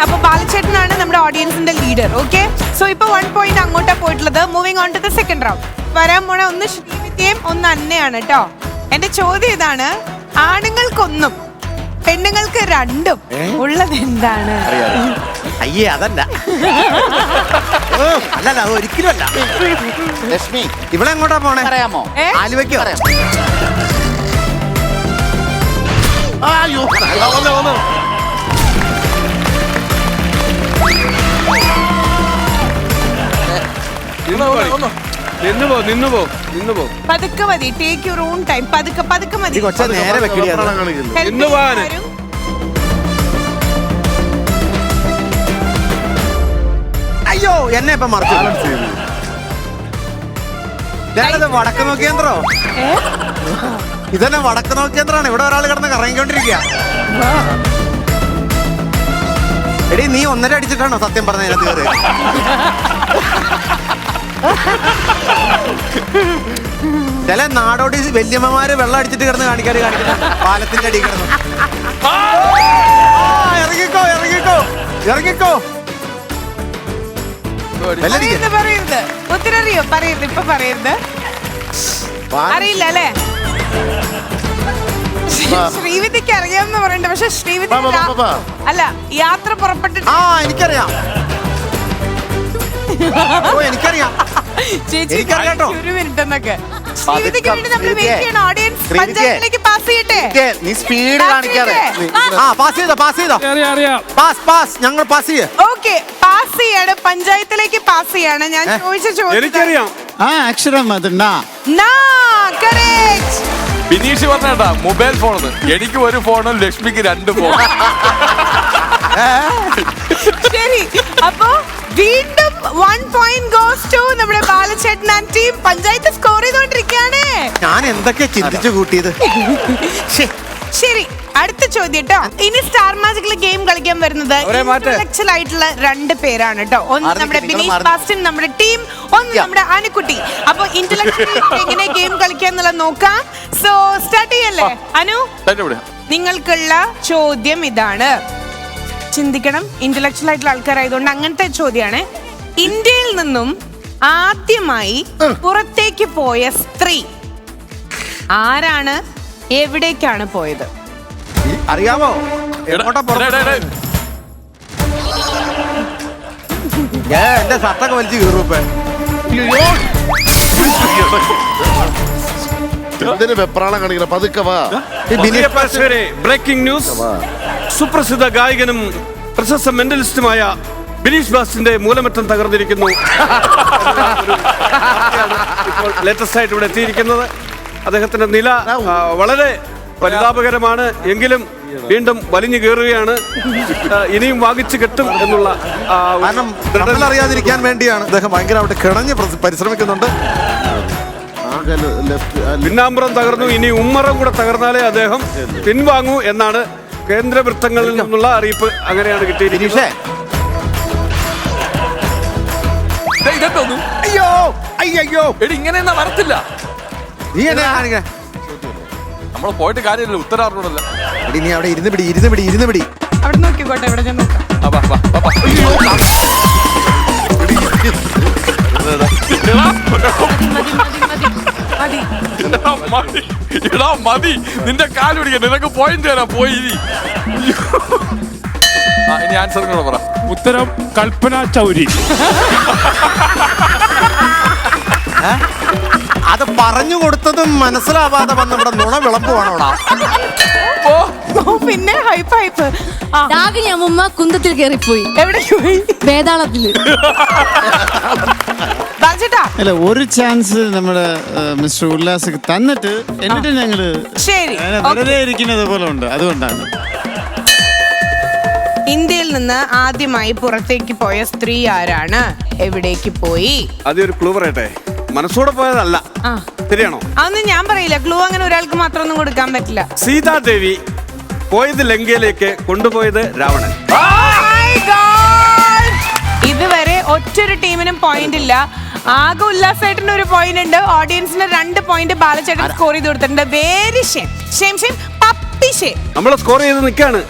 അപ്പൊ ബാലചേട്ടനാണ് നമ്മുടെ ഓഡിയൻസിന്റെ ലീഡർ. ഓക്കെ, സോ ഇപ്പൊ 1 പോയിന്റ് അങ്ങോട്ടാ പോയിട്ടുള്ളത്. Moving on to the second round. വരാൻ പോണ ഒന്ന് ശ്രീവിദ്യയും ഒന്ന് അന്നയാണ് കേട്ടോ. എന്റെ ചോദ്യം ഇതാണ്: ആണുങ്ങൾക്കൊന്നും പെണ്ണുങ്ങൾക്ക് രണ്ടും ഉള്ളത് എന്താണ്? അയ്യേ അതല്ല. അല്ലല്ല, അത് ഒരിക്കലും അല്ല. ലക്ഷ്മി ഇവിടെ എങ്ങോട്ടാ പോണേ? പറയാമോ? ആലുവയ്ക്കോ? അയ്യോ വന്നോ വന്നോ. നിന്നു പോ. പതുക്കെ മതി. Take your own time. പതുക്കെ പതുക്കെ മതി. കൊച്ച നേരെ വെക്കടി. അത് കാണിക്കുന്നു. Help ഇന്ന് പോകാന്. ചെയ്യാൻ ആരും? അയ്യോ എന്നെ ഇപ്പൊ മറച്ചു. ഞാനത് വടക്ക് നോക്കിയന്ത്രോ. ഇതന്നെ വടക്ക് നോക്കിയന്ത്രാണ്. ഇവിടെ ഒരാൾ കിടന്ന് കറങ്ങിക്കൊണ്ടിരിക്കുക. എടി നീ 1.5 അടിച്ചിട്ടാണോ സത്യം പറഞ്ഞ അതിനകത്ത് കയറി? ചില നാടോടി വല്യമ്മമാര് വെള്ളം അടിച്ചിട്ട് കിടന്ന് കാണിക്കുന്ന പാലത്തിന്റെ അടി കിടന്നു. ഇറങ്ങിക്കോ ഇറങ്ങിക്കോ ഇറങ്ങിക്കോ. പറയരുത് പറയരുത്. ഉത്തരം അറിയോ? പറയരുത്, ഇപ്പൊ പറയരുത്. അറിയില്ല അല്ലേ? ശ്രീവിദ്യക്ക് അറിയാമെന്ന് പറയണ്ട, പക്ഷെ ശ്രീവിദ്യ അല്ല യാത്ര പുറപ്പെട്ടിട്ട്. എനിക്കറിയാം. എനിക്കറിയാം. ചേച്ചി എനിക്കറിയാട്ടോ. ഒരു മിനിറ്റ് എന്നൊക്കെ. ശ്രീവിദ്യക്ക് വേണ്ടി നമ്മൾ വെയിറ്റ് ചെയ്യണം. ഓഡിയൻസ് പഞ്ചായത്തിലേക്ക് പാസ് ചെയ്യട്ടെ. നീ സ്പീഡ് കാണിക്കാതെ. പാസ് ചെയ്തോ അറിയാം പാസ് ഞങ്ങൾ പാസ് ചെയ്യ. ഓക്കെ, പാസ് ചെയ്യാണ്. പഞ്ചായത്തിലേക്ക് പാസ് ചെയ്യാണ്. ഞാൻ ചോദിച്ച ചോദ്യം എനിക്കറിയാം. അക്ഷരം അത് നാ. കറക്റ്റ്. ബിനീഷ് പറഞ്ഞാ മൊബൈൽ ഫോണെന്ന്. എനിക്ക് ഒരു ഫോണും ലക്ഷ്മിക്ക് 2 ഫോൺ. ശരി, അപ്പോ വീണ്ടും 1 പോയിന്റ് ഗോസ് ടു നമ്മുടെ ബാലചേട്ടൻ ആൻഡ് ടീം. പഞ്ചായത്ത് സ്കോർ ചെയ്തോണ്ടിരിക്കുകയാണ്. ഞാൻ എന്തൊക്കെ ചിന്തിച്ചു കൂട്ടിയത്. ശരി, അടുത്ത ചോദ്യം കേട്ടോ. ഇനി സ്റ്റാർ മാജിക്കിൽ ഗെയിം കളിക്കാൻ വരുന്നത് ഇന്റലക്ച്വൽ ആയിട്ടുള്ള 2 പേരാണ് കേട്ടോ. ഒന്ന് നമ്മുടെ ബിനീഷ് ബാസ്റ്റിൻ, നമ്മുടെ ടീം. ഒന്ന് നമ്മുടെ അനുക്കുട്ടി. അപ്പൊ ഇന്റലക്ച്വൽ എങ്ങനെ ഗെയിം കളിക്കുക എന്നുള്ളത് നോക്കാം. സോ സ്റ്റാർട്ട് ചെയ്യല്ലേ അനു? നിങ്ങൾക്കുള്ള ചോദ്യം ഇതാണ്. ചിന്തിക്കണം, ഇന്റലക്ച്വൽ ആയിട്ടുള്ള ആൾക്കാരായതുകൊണ്ട് അങ്ങനത്തെ ചോദ്യമാണ്. ഇന്ത്യയിൽ നിന്നും ആദ്യമായി പുറത്തേക്ക് പോയ സ്ത്രീ ആരാണ്? എവിടേക്കാണ് പോയത്? അറിയാമോ? എന്റെ ഷർട്ടൊക്കെ വലിച്ചു കീറുപ്പേ. എന്തിനു വെപ്രാളം കാണിക്കണം? പതുക്കെ വാ. Breaking news. സുപ്രസിദ്ധ ഗായകനും പ്രശസ്ത മെന്റലിസ്റ്റുമായ ബിനീഷ് ബാസ്റ്റിന്റെ മൂലമറ്റം തകർന്നിരിക്കുന്നു. ഇപ്പോൾ ലേറ്റസ്റ്റ് ആയിട്ട് ഇവിടെ എത്തിയിരിക്കുന്നത്. അദ്ദേഹത്തിന്റെ നില വളരെ പരിതാപകരമാണ്. എങ്കിലും വീണ്ടും വലിഞ്ഞു കയറുകയാണ്. ഇനിയും വാങ്ങിച്ചു കെട്ടും എന്നുള്ള കാരണം അറിയാതിരിക്കാൻ വേണ്ടിയാണ് അദ്ദേഹം ഭയങ്കരമായിട്ട് കിണഞ്ഞ് പരിശ്രമിക്കുന്നുണ്ട്. പിന്നാമ്പുറം തകർന്നു, ഇനി ഉമ്മറം കൂടെ തകർന്നാലേ അദ്ദേഹം പിൻവാങ്ങൂ എന്നാണ് കേന്ദ്ര വൃത്തങ്ങളിൽ നിന്നുള്ള അറിയിപ്പ്. അങ്ങനെയാണ് കിട്ടിയിരിക്കുന്നത്. ഇതെന്തോന്നു? അയ്യോ അയ്യോ എടി ഇങ്ങനെയൊന്നും വരത്തില്ല. നീ എന്നെ കാണിക്കണേ. നമ്മൾ പോയിട്ട് കാര്യമില്ല, ഉത്തരവാദിത്തമില്ല. എടി നീ അവിടെ ഇരുന്ന് പിടി. അവിടെ നോക്കിക്കോട്ടെ, ഇവിടെ ഞാൻ നോക്കാം. മതി, നിന്റെ കാല് പിടിക്കട്ടെ, നിനക്ക് പോയിന്റ് തരാം. പോയി ഇനി ആൻസർ കൂടെ പറ. ഉത്തരം കൽപ്പന ചൗരി. അത് പറഞ്ഞു കൊടുത്തതും മനസ്സിലാവാതെ വന്ന് ഇവിടെ നുണ വിളമ്പുവാണോടാ. പിന്നെ ഹൈപ്പ് രാഗിനി അമ്മൂമ്മ കുന്തത്തിൽ കയറിപ്പോയി. എവിടെ പോയി? വേതാളത്തില്. ബാലചേട്ടാ, അല്ല, ഒരു ചാൻസ് നമ്മുടെ മിസ്റ്റർ ഉല്ലാസ് തന്നിട്ട് എന്നിട്ട് ഞങ്ങള് ശരി, വെറുതെ ഇരിക്കുന്നത് പോലെ ഉണ്ട്. അതുകൊണ്ടാണ് ഇന്ത്യയിൽ നിന്ന് ആദ്യമായി പുറത്തേക്ക് പോയ സ്ത്രീ ആരാണ്? എവിടേക്ക് പോയി? ആദ്യം ഒരു ക്ലൂ പറയട്ടെ. മനസ്സോടെ പോയതല്ല. ശരിയാണോ? അതൊന്നും ഞാൻ പറയില്ല. ക്ലൂ അങ്ങനെ ഒരാൾക്ക് മാത്രം ഒന്നും കൊടുക്കാൻ പറ്റില്ല. സീതാദേവി പോയത് ലങ്കയിലേക്ക്, കൊണ്ടുപോയത് രാവണൻ. ഇതുവരെ ഒറ്റൊരു ടീമിനും പോയിന്റ് ഇല്ല. ആകെ ഉല്ലാസേട്ടന് ഒരു പോയിന്റ് ഉണ്ട്. ഓഡിയൻസിന് 2 പോയിന്റ് ബാലചേട്ടൻ സ്കോർ ചെയ്ത് കൊടുത്തിട്ടുണ്ട്. Very shame puppy shame. നമ്മൾ സ്കോർ ചെയ്ത് നിൽക്കാണ്.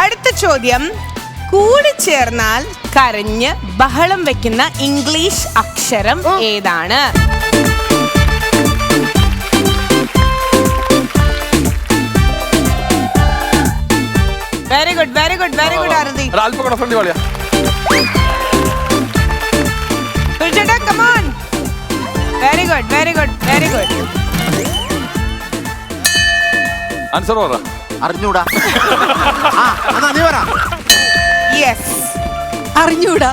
അടുത്ത ചോദ്യം, കൂടിച്ചേർന്നാൽ കരഞ്ഞ് ബഹളം വെക്കുന്ന ഇംഗ്ലീഷ് അക്ഷരം ഏതാണ്? വെരി ഗുഡ് ആരതി. അല്പം കൂടെ ഫ്രണ്ട് കളിയാ. come on. Very good. Answer പറ. അറിഞ്ഞൂടാ. നീ പറ. യെസ്, അറിഞ്ഞൂടാ.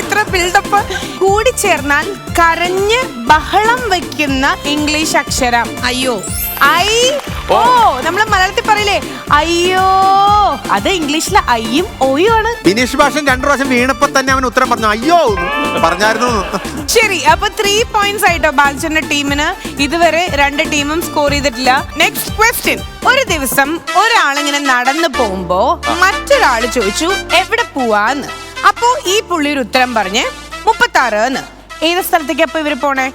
ഇത്ര ബിൽഡപ്പ്. കൂടിച്ചേർന്നാൽ കരഞ്ഞ് ബഹളം വെക്കുന്ന ഇംഗ്ലീഷ് അക്ഷരം. അയ്യോ, ഓ, നമ്മള് മലയാളത്തിൽ പറയില്ലേ അയ്യോ, അത് ഇംഗ്ലീഷിലെ ഐയും ഓയും ആണ്. ബിനീഷ് ഭാഷൻ 2 പ്രാവശ്യം വീണപ്പോ തന്നെ അവൻ ഉത്തരം പറഞ്ഞു അയ്യോ പറഞ്ഞായിരുന്നു. ശരി, അപ്പൊ 3 പോയിന്റ്സ് ആയിട്ടോ ബാലചേട്ടന്റെ ടീമിന്. ഇതുവരെ 2 ടീമും സ്കോർ ചെയ്തിട്ടില്ല. Next question. ഒരു ദിവസം ഒരാളിങ്ങനെ നടന്നു പോകുമ്പോ മറ്റൊരാള് ചോദിച്ചു എവിടെ പോവാന്ന്. അപ്പോ ഈ പുള്ളി ഒരു ഉത്തരം പറഞ്ഞ് 36 എന്ന്. ഏത് സ്ഥലത്തേക്ക് അപ്പൊ ഇവര് പോണേ?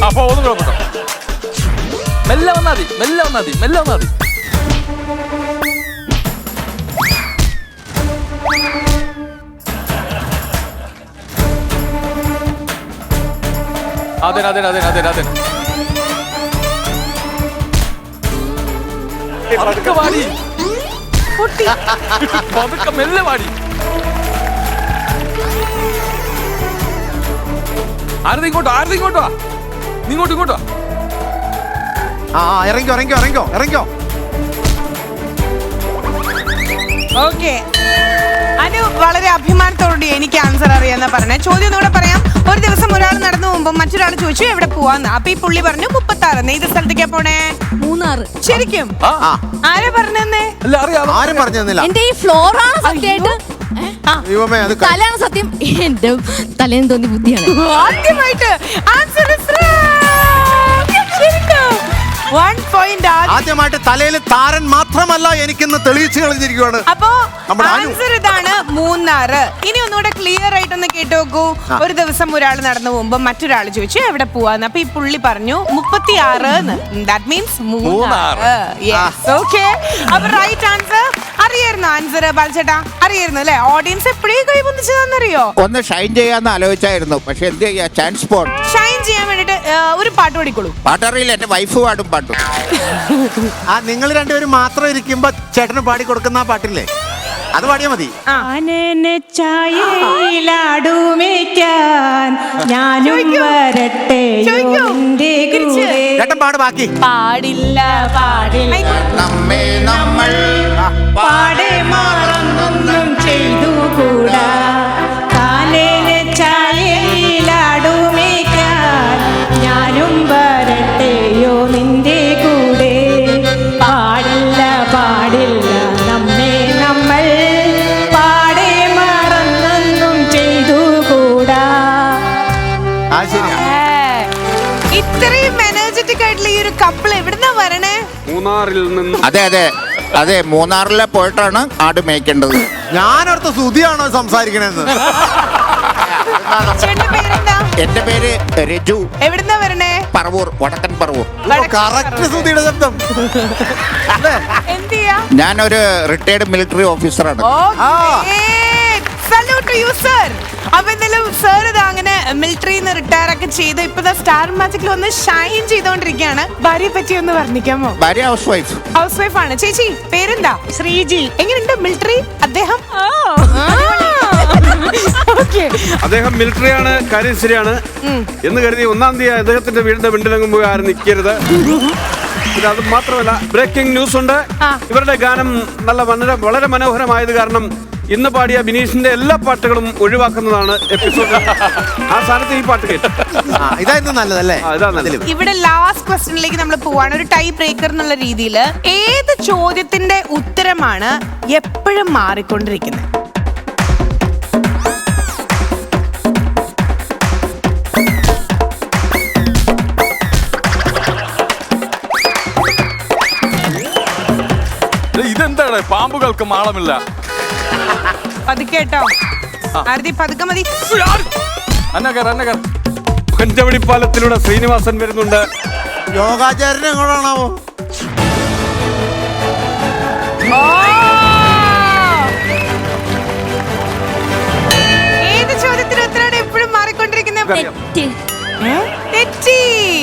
അപ്പൊ ഒന്നും കുഴപ്പമില്ല, മെല്ലെ വന്നാ മതി. അതെ. പതുക്കെ വാടി, പതുക്കെ മെല്ലെ വാടി. ആരതി ഇങ്ങോട്ടോ, നീ ഇങ്ങോട്ടോ. ഇറങ്ങിക്കോ. ഓക്കെ, അനു വളരെ അഭിമാനത്തോടുകൂടി എനിക്ക് ആൻസർ അറിയാന്നാ പറഞ്ഞേ. ചോദ്യം ഒന്നുകൂടെ പറയാം. ഒരു ദിവസം ഒരാൾ നടന്നു പോകുമ്പോ മറ്റൊരാൾ ചോദിച്ചു എവിടെ പോവാന്ന്. അപ്പൊ ഈ പുള്ളി പറഞ്ഞു 36. ഏത് സ്ഥലത്തേക്കാ പോണേ? മൂന്നാറ്. ശരിക്കും? ആരാ പറഞ്ഞേ? ആരും പറഞ്ഞു തന്നില്ല. എന്റെ ഈ ഫ്ലോറാണ് സത്യമായിട്ട്. തലയാണ് സത്യം. എന്റെ തലേന്ന് തോന്നി ബുദ്ധിയാണ്. ആദ്യമായിട്ട് ആൻസർ 1 പോയിന്റ്. ആദ്യമായിട്ട് തലയിൽ താരൻ മാത്രമല്ല എനിക്കിന്ന് തെളിയിച്ചു കളഞ്ഞിരിക്കുകയാണ്. അപ്പോ ആൻസർ ഇതാണ്, മൂന്നാറ്. ഇനി ഒന്നുകൂടെ ക്ലിയർ ആയിട്ടൊന്ന് കേട്ടു നോക്കൂ. ഒരു ദിവസം ഒരാൾ നടന്നു പോകുമ്പോ മറ്റൊരാൾ ചോദിച്ചു എവിടെ പോവാന്ന്. അപ്പൊ ഈ പുള്ളി പറഞ്ഞു 36. That means Munnar. ഓക്കെ, അപ്പൊ റൈറ്റ് ആൻസർ. അറിയായിരുന്നു ആൻസർ ബാലചേട്ടാ? അറിയായിരുന്നു അല്ലെ? ഓഡിയൻസ് എപ്പോഴേ കൈബന്ധിച്ചതാണെന്നറിയോ? ഒന്ന് ഷൈൻ ചെയ്യാന്ന് ആലോചിച്ചായിരുന്നു, പക്ഷെ എന്ത് ചെയ്യാ, ചാൻസ് പോൺ. ഷൈൻ ചെയ്യാൻ വേണ്ടിട്ട് ഒരു പാട്ട് പാടിക്കോളൂ. പാട്ടറിയില്ല, എന്റെ വൈഫ് പാടും പാട്ടും. നിങ്ങൾ രണ്ടുപേരും മാത്രം ഇരിക്കുമ്പോ ചേട്ടന് പാടി കൊടുക്കുന്ന ആ പാട്ടില്ലേ, അത് പാടിയാ മതി. ചേട്ടൻ പാട് ബാക്കി. പാടില്ല നമ്മെ നമ്മൾ പാടെ മറന്നൊന്നും ചെയ്തുകൂടാ. കാലേനെ ചായയിലാടുമേക്കാൻ ഞാനും വരട്ടെയോ നിന്റെ കൂടെ. പാടില്ല കപ്പിൾ എവിടുന്നാ വരണേ? മൂന്നാറിൽ നിന്ന്. അതെ അതെ അതെ, മൂന്നാറിലെ പോയിട്ടാണ് ആട് മേയ്ക്കേണ്ടത്. ഞാനടുത്ത സുതിയാണോ സംസാരിക്കണെന്ന്? ചേട്ടന്റെ പേരെന്താ? എന്റെ പേര് രജു. എവിടുന്നാ വരണേ? പറവൂർ, വടക്കൻ പറവൂർ. കറക്റ്റ് സുതിയുടെ ശബ്ദം. എന്ത് ചെയ്യാ? ഞാനൊരു റിട്ടയർഡ് മിലിറ്ററി ഓഫീസറാണ്. Salute you sir. അപ്പൊ എന്തായാലും സർ ഇത് അങ്ങനെ മിലിറ്ററിന്ന് റിട്ടയർ ഒക്കെ ചെയ്ത് ഇപ്പൊ സ്റ്റാർ മാജിക്കിൽ ഒന്ന് ഷൈൻ ചെയ്തോണ്ടിരിക്കുകയാണ്. ഭാര്യയെ പറ്റി ഒന്ന് വർണ്ണിക്കാമോ? ഭാര്യ ഹൗസ് വൈഫ്. ഹൗസ് വൈഫ് ആണ്. ചേച്ചി പേരെന്താ? ശ്രീജി. എങ്ങനെയുണ്ട് മിലിറ്ററി അദ്ദേഹം? അദ്ദേഹം മിലിറ്ററിയാണ്, കാര്യം ശരിയാണ് എന്ന് കരുതി 1-ാം തീയതി അദ്ദേഹത്തിന്റെ വീടിന്റെ വിണ്ടിലങ്ങും പോയി ആരും നിൽക്കരുത്. പിന്നെ അത് മാത്രമല്ല, ബ്രേക്കിംഗ് ന്യൂസ് ഉണ്ട്. ഇവരുടെ ഗാനം വളരെ മനോഹരമായത് കാരണം ഇന്ന് പാടിയ ബിനീഷിന്റെ എല്ലാ പാട്ടുകളും ഒഴിവാക്കുന്നതാണ് എപ്പിസോഡ്. ആ സ്ഥാനത്ത് ഈ പാട്ട് കേട്ടു. ഇതായിരുന്നു നല്ലതല്ലേ? ഇതാ നല്ലത്. ഇവിടെ ലാസ്റ്റ് ക്വസ്റ്റ്യനിലേക്ക് നമ്മൾ പോവാണ്. ഒരു ടൈ ബ്രേക്കർ എന്നുള്ള രീതിയിൽ ഏത് ചോദ്യത്തിന്റെ ഉത്തരമാണ് എപ്പോഴും മാറിക്കൊണ്ടിരിക്കുന്നത്? ഇതെന്താണ്? പാമ്പുകൾക്ക് മാളമില്ല. പതുക്കേട്ടോ ആരതി, പതുക്കെ മതി. പഞ്ചവടിപ്പാലത്തിലൂടെ ശ്രീനിവാസൻ വരുന്നുണ്ട്. യോഗാചാര്യൻ എങ്ങോട്ടാണാവോ? ഏത് ചോദ്യത്തിന് ഉത്തരമാണ് എപ്പോഴും മാറിക്കൊണ്ടിരിക്കുന്നത്? തെറ്റി.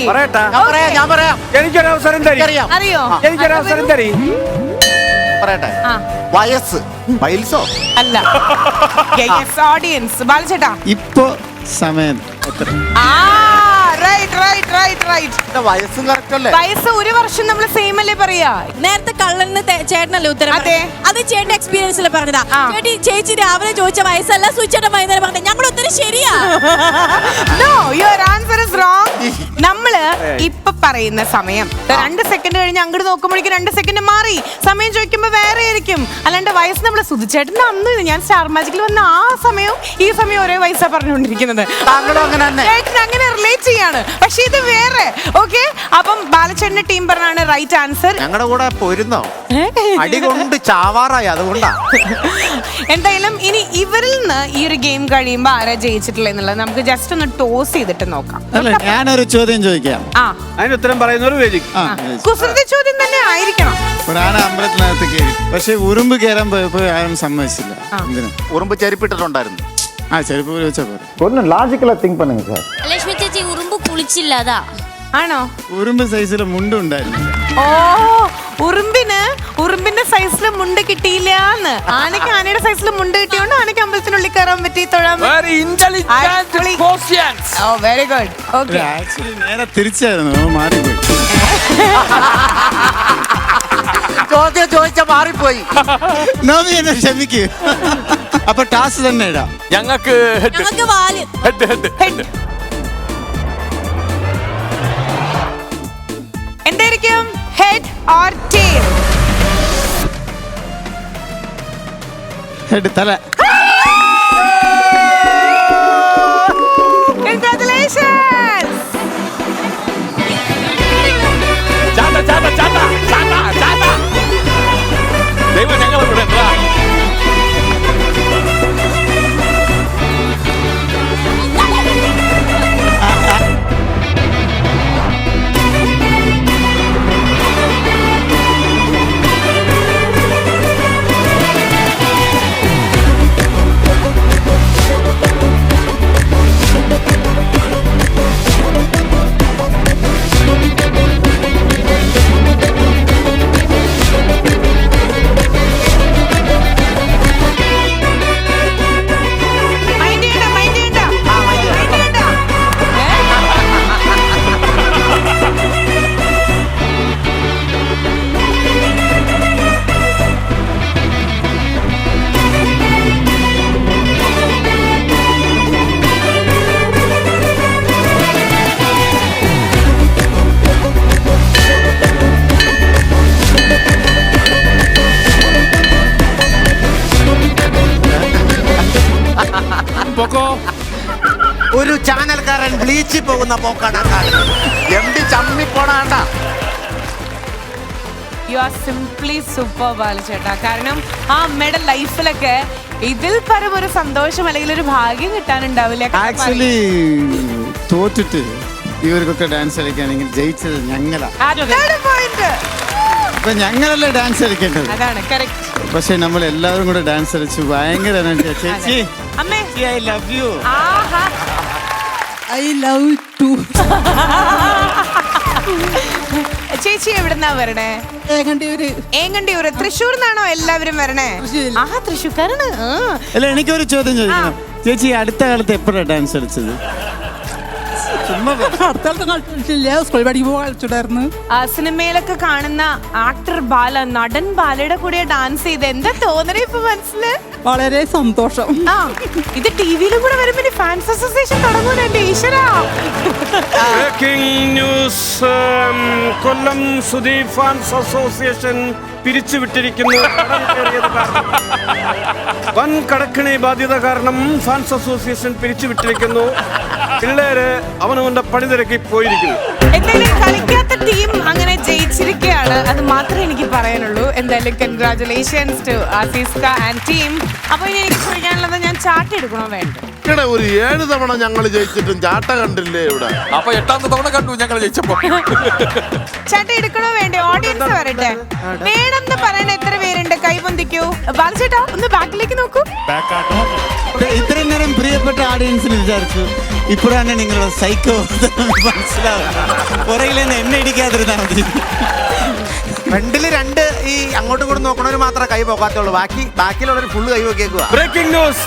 പറയട്ടാ? ഞാൻ പറയാം. എനിക്കൊരു അവസരം തരി. അറിയോ? എനിക്കൊരു അവസരം തരി. പറയട്ടെ. വയസ്സ് വയൽസോ അല്ല. ഓഡിയൻസ് ബാലചേട്ടാ. ഇപ്പൊ സമയം എത്ര? വയസ്സും കറക്റ്റ് അല്ലേ? വയസ്സ് 1 വർഷം നമ്മൾ സെയിം അല്ലേ പറയാ? നേരത്തെ കള്ളന് ചേട്ടനല്ലേ ഉത്തരം അതെ. അത് ചേട്ടൻ എക്സ്പീരിയൻസിൽ പറഞ്ഞതാ. ചേട്ടി ചേച്ചി രാവിലെ ചോദിച്ച വയസ്സല്ല, സുചേട്ടൻ വൈകുന്നേരം പറഞ്ഞ ഞങ്ങളുടെ ഉത്തരം ശരിയാ. No, your answer is wrong. നമ്മള് ഇപ്പൊ പറയുന്ന സമയം 2 സെക്കൻഡ് കഴിഞ്ഞ് അങ്ങോട്ട് നോക്കുമ്പോഴേക്കും 2 സെക്കൻഡ് മാറി. സമയം ചോദിക്കുമ്പോ വേറെ ആയിരിക്കും. അല്ലാണ്ട് വയസ്സ് നമ്മള് സുധിച്ചേട്ടൻ അന്ന് ഞാൻ സ്റ്റാർ മാജിക്കിൽ വന്ന ആ സമയവും ഈ സമയം ഒരേ വയസ്സാ പറഞ്ഞുകൊണ്ടിരിക്കുന്നത്. ചേട്ടൻ അങ്ങനെ റിലേറ്റ് ചെയ്യാണ്. പക്ഷെ ഇത് വേറെ. ഓക്കെ, അപ്പം ബാലചേട്ടന്റെ ടീം പറഞ്ഞാണ് റൈറ്റ് ആൻസർ. ഞങ്ങളുടെ കൂടെ പോയിരുന്നോ? അടി കൊണ്ട് ചാവാറായി, അതുകൊണ്ടാ. എന്തായാലും ഇനി ഇവരിൽ നിന്ന് ഈ ഒരു ഗെയിം കഴിയുമ്പോ ആരാ ജയിച്ചിട്ടുള്ള എന്നുള്ളത് നമുക്ക് ജസ്റ്റ് ഒന്ന് ടോസ് ചെയ്തിട്ട് നോക്കാം. അല്ല, ഞാനൊരു ചോദ്യം ചോദിക്കാം. അതിന് ഉത്തരം പറയുന്നവർ വേദി. കുസൃതി ചോദ്യം തന്നെ ആയിരിക്കണം. ഒരു ആന അമ്പലത്തിനകത്ത് കയറി, പക്ഷെ ഉറുമ്പ് കയറാൻ പോയപ്പോ ആരും സമ്മതിച്ചില്ല. എന്തിനാ? ഉറുമ്പ് ചെരുപ്പിട്ടിട്ടുണ്ടായിരുന്നു. ആ ചെരുപ്പ് വെച്ചാ പോരെ. ഒന്നും ലാജിക്കലാ തിങ്ക് പണുங்க സാർ. ലക്ഷ്മി ചേച്ചി ഉറുമ്പ് കുളിച്ചില്ല, അതാ. ആണോ? ഉറുമ്പ് സൈസിലെ മുണ്ട് ഉണ്ടായിരുന്നില്ല. ഓ, ഉറുമ്പിന്റെ സൈസില് മുണ്ട് കിട്ടിയില്ലാന്ന്. ആനയ്ക്ക് ആനയുടെ സൈസില് മുണ്ട് കിട്ടിയോണ്ട് ആനയ്ക്ക് അമ്പലത്തിനുള്ളിൽ കയറാൻ പറ്റി, തൊഴാൻ പറ്റി. ഓ, വെരി ഗുഡ്. ഓക്കെ, ആക്ച്വലി നേരെ തിരിച്ചായിരുന്നു, മാറിപ്പോയി. ചോദ്യം ചോദിച്ച മാറിപ്പോയി. നോമി എന്നെ ക്ഷമിക്ക്. അപ്പൊ ടാസ് തന്നെ ഇടാം. ഞങ്ങൾക്ക് വാല്. എന്തായിരിക്കും? Head or tail? ഹെഡ്, തല. Congratulations. ദൈവം ഞങ്ങളെ കൂടെ എന്താ? ഒരു ചാനൽക്കാരൻ ബ്ലീച്ചിൽ പോകുന്ന പോക്കാണ്. എം ഡി ചമ്മി പോണാണ്ട. യു ആർ സിംപ്ലി സൂപ്പർ ബാലചേട്ടാ. കാരണം ആ അമ്മയുടെ ലൈഫിലൊക്കെ ഇതിൽ പരം ഒരു സന്തോഷം അല്ലെങ്കിൽ ഒരു ഭാഗ്യം കിട്ടാനുണ്ടാവില്ല. ആക്ച്വലി തോറ്റിട്ട് ഇവർക്കൊക്കെ ഡാൻസ് കളിക്കുകയാണെങ്കിൽ ജയിച്ചത് ഞങ്ങളാ. അതാണ് പോയിന്റ്. അപ്പൊ ഞങ്ങളല്ലേ ഡാൻസ് കളിക്കേണ്ടത്. അതാണ് കറക്റ്റ്. പക്ഷെ നമ്മൾ എല്ലാവരും കൂടെ ഡാൻസ് കളിച്ചു ഭയങ്കര എനർജി. ചേച്ചി അമ്മേ ഐ ലവ് യു. ആഹാ ഐ ലവ് ടു. ചേച്ചി എവിടുന്നാ വരണേ? ഏങ്ങണ്ടിയൂര്. തൃശ്ശൂർന്നാണോ എല്ലാവരും വരണേ? ആഹാ തൃശ്ശൂർക്കാരാണ്. അല്ല എനിക്കൊരു ചോദ്യം ചോദിക്കണം. ചേച്ചി അടുത്ത കാലത്ത് എപ്പോഴാണ് ഡാൻസ് കളിച്ചത്? സിനിമയിലൊക്കെ കാണുന്ന ആക്ടർ ബാല, നടൻ ബാലയുടെ കൂടെ ഡാൻസ് ചെയ്ത് എന്താ തോന്നണേ ഇപ്പൊ മനസ്സില്? വളരെ സന്തോഷം. ആ ഇത് ടിവിയിലും കൂടെ വരുമ്പോ ഫാൻസ് അസോസിയേഷൻ തുടങ്ങൂല എന്റെ ഈശ്വരാ. Breaking news. Kollam Sudeep fans association പിരിച്ചുവിട്ടിരിക്കുന്നു. വൻ കടക്കണി ബാധ്യത കാരണം ഫാൻസ് അസോസിയേഷൻ പിരിച്ചുവിട്ടിരിക്കുന്നു. പിള്ളേര് അവനവന്റെ പണി തിരക്കി പോയിരിക്കുന്നു. എന്തായാലും കളിക്കാത്ത ടീം അങ്ങനെ ജയിച്ചിരിക്കുകയാണ്. അത് മാത്രമേ എനിക്ക് പറയാനുള്ളൂ. എന്തായാലും കൺഗ്രാറ്റുലേഷൻസ് ടു അസീസ്ക ആൻഡ് ടീം. അപ്പൊ ഇനി എനിക്ക് ചോദിക്കാനുള്ളത്, ഞാൻ ചാട്ട എടുക്കണോ വേണ്ട? ഇവിടെ ഒരു 7 തവണ ഞങ്ങൾ ജയിച്ചിട്ടും ചാട്ട കണ്ടില്ലേ ഇവിടെ? അപ്പൊ 8ാമത്തെ തവണ കണ്ടു ഞങ്ങൾ ജയിച്ചപ്പോ. ചാട്ട എടുക്കണോ വേണ്ടേ? ഓഡിയൻസ് വരട്ടെ. വേണമെന്ന് പറയണ എത്ര പേരുണ്ട്? കൈ പൊന്തിക്കൂ. ബാലചേട്ടാ ഒന്ന് ബാക്കിലേക്ക് നോക്കൂ. ഇത്രയും നേരം പ്രിയപ്പെട്ട ഓഡിയൻസിന് വിചാരിച്ചു ഇപ്പോഴാണ് നിങ്ങളുടെ സൈക്കോ മനസ്സിലാവുക. പുറകിൽ എന്നെ ഇടിക്കാതിരുന്നാ മതി. ഫ്രണ്ടില് 2 ഈ അങ്ങോട്ടും ഇങ്ങോട്ടും നോക്കണവര് മാത്രമേ കൈ പോക്കാത്തുള്ളൂ. ബാക്കിയുള്ളവർ ഫുള്ള് കൈ പോക്കിയേക്കുക. Breaking news.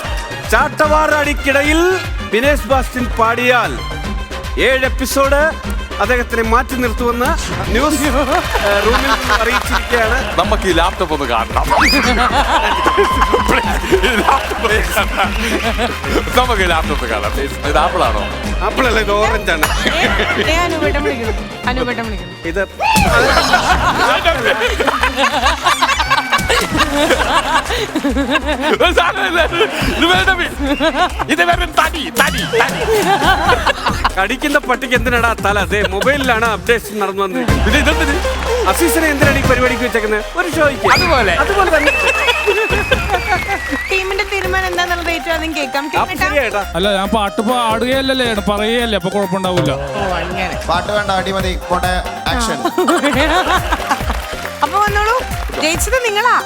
ചാട്ടവാറടിക്കിടയിൽ വിനേഷ് ബാസ്റ്റിൻ പാടിയാൽ 7 എപ്പിസോഡ് അദ്ദേഹത്തിനെ മാറ്റി നിർത്തുമെന്ന് ന്യൂസ് റൂമിൽ അറിയിച്ചിരിക്കുകയാണ്. നമുക്ക് ഈ ലാപ്ടോപ്പ് ഒന്ന് കാണണം. നമുക്ക് ഈ ലാപ്ടോപ്പ് കാണാം. ഇത് ആപ്പിളാണോ? ആപ്പിളല്ല, ഇത് ഓറഞ്ച് ആണ്. അനുപേട്ടം വിളിക്കണം. ഇത് കടിക്കുന്ന പട്ടിക്ക് എന്തിനാടാ തല? അതെ മൊബൈലിലാണ് അപ്ഡേഷൻ നടന്നു വന്നത്. അസീസിനെ എന്തിനാണ് ഈ പരിപാടിക്ക് വെച്ചേക്കുന്നത്? ഒരു ഷോയ്ക്ക് അതുപോലെ തന്നെ. ടീമിന്റെ തീരുമാനം എന്താണെന്നുള്ളത് ഏറ്റവും ആദ്യം കേൾക്കാം. ശരിയേട്ടാ. അല്ല ഞാൻ പാട്ട് പാടുകയല്ലേ പറയുകയല്ലേ, അപ്പൊ കുഴപ്പമുണ്ടാവില്ല. പാട്ട് വേണ്ട, അടിമതി. പോട്ടെ, ആക്ഷൻ. അപ്പൊ വന്നോളൂ, ജയിച്ചത് നിങ്ങളാ.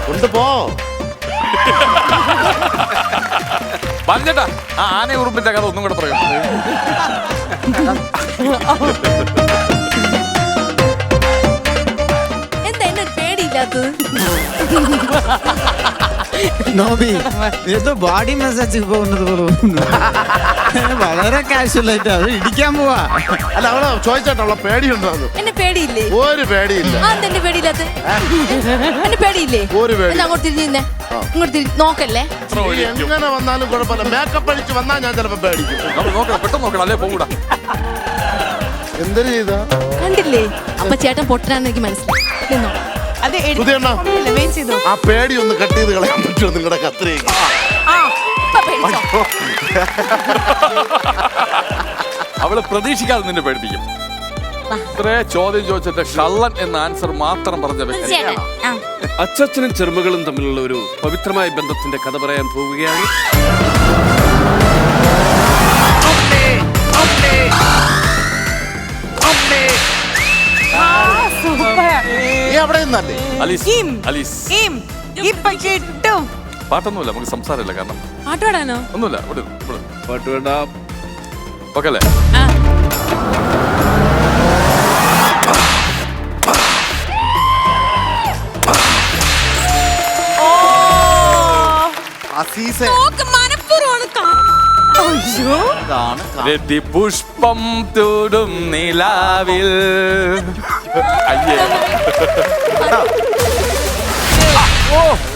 കൊണ്ടുപോ. പറഞ്ഞേട്ടാ ആ ആന ഉറുമ്പിന്റെ കഥ ഒന്നും കൂടെ പറയും. എന്താ എന്നൊരു പേടിയില്ലാത്തത്? നോബി ഏതോ ബോഡി മസാജ് പോകുന്നത് പോലെ വളരെ കാഷ്വൽ ആയിട്ട് അത് ഇടിക്കാൻ പോവാ. അല്ല അവളെ ചോദിച്ചോട്ടെ, അവളെ പേടിയുണ്ടോ? എന്നെ പേടിയില്ലേ? ഒരു പേടിയില്ല. എന്റെ പേടിയില്ലാത്ത? എന്നെ പേടിയില്ലേ? ഒരു പേടി. എന്നാ അങ്ങോട്ട് തിരിഞ്ഞു നിന്നേ. ഇങ്ങോട്ട് നോക്കല്ലേ. എങ്ങനെ വന്നാലും കുഴപ്പമില്ല. മേക്കപ്പ് അടിച്ച് വന്നാൽ ഞാൻ ചിലപ്പോ പേടിക്കും. നോക്കണം, പെട്ടെന്ന് നോക്കണം, അല്ലേ പോകൂടാ. എന്തൊരു ചെയ്താ കണ്ടില്ലേ? അപ്പൊ ചേട്ടൻ പൊട്ടനാന്ന് എനിക്ക് മനസ്സിലായി. നിന്നോ. അത് പുതിയണ്ണ ആ പേടി ഒന്ന് കട്ട് ചെയ്ത് കളയാൻ പറ്റുമോ നിങ്ങളുടെ കത്രിക? അവള് പ്രതീക്ഷിക്കാതെ നിന്നെ പേടിപ്പിക്കും. ഇത്രേ ചോദ്യം ചോദിച്ചിട്ട് കള്ളൻ എന്ന ആൻസർ മാത്രം പറഞ്ഞ വ്യക്തി. അച്ചച്ചനും ചെറുമകളും തമ്മിലുള്ള ഒരു പവിത്രമായ ബന്ധത്തിന്റെ കഥ പറയാൻ പോവുകയാണ്. പാട്ടൊന്നുമില്ല, നമുക്ക് സംസാരമില്ല. കാരണം പാട്ട് പാടാനോ? ഒന്നുമില്ല. പാട്ട് വേണ്ട. ഓക്കെ അല്ലേ? പുഷ്പം തൂടും നിലാവിൽ. അയ്യേ,